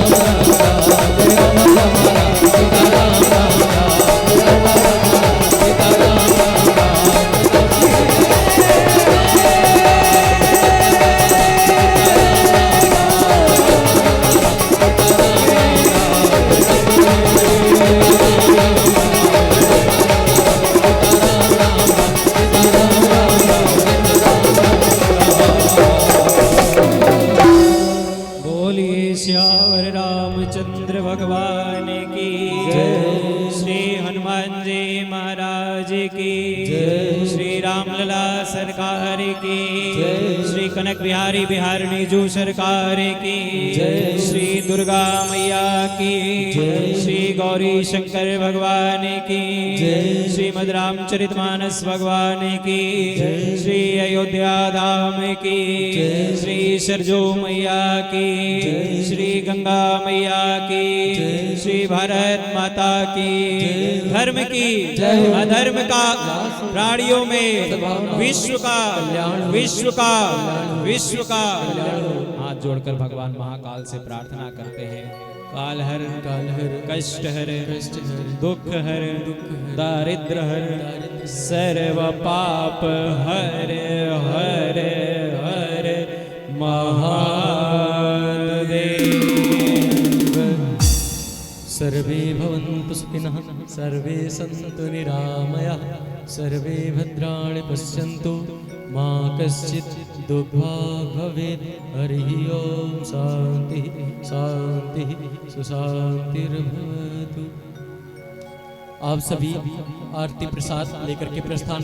राम राम राम राम राम सीता राम राम राम महाराज की जय। श्री रामलला सरकार की जय। श्री कनक बिहारी बिहारिणी जू सरकार की जय। श्री दुर्गा मैया की जय। श्री गौरी शंकर भगवान की जय। श्रीमद् रामचरितमानस भगवान की जय। श्री अयोध्या धाम की जय। श्री सरजू मैया की जय। श्री गंगा मैया की जय। श्री भारत माता की जय। धर्म की जय। अधर्म का प्राणियों में विश्व का हाथ जोड़कर भगवान महाकाल से प्रार्थना करते हैं। काल हर कष्ट हर दुख हर दारिद्र हर सर्व पाप हर हर हर महादेव। सर्वे भवन्तु सुखिनः सर्वे सन्तु निरामयाः सर्वे भद्राणि पश्यन्तु मा कश्चित् दुःखभाग् भवेत्। हरिः ओम शांति शांति सुशांतिर्भवतु। आप सभी आरती प्रसाद लेकर के प्रस्थान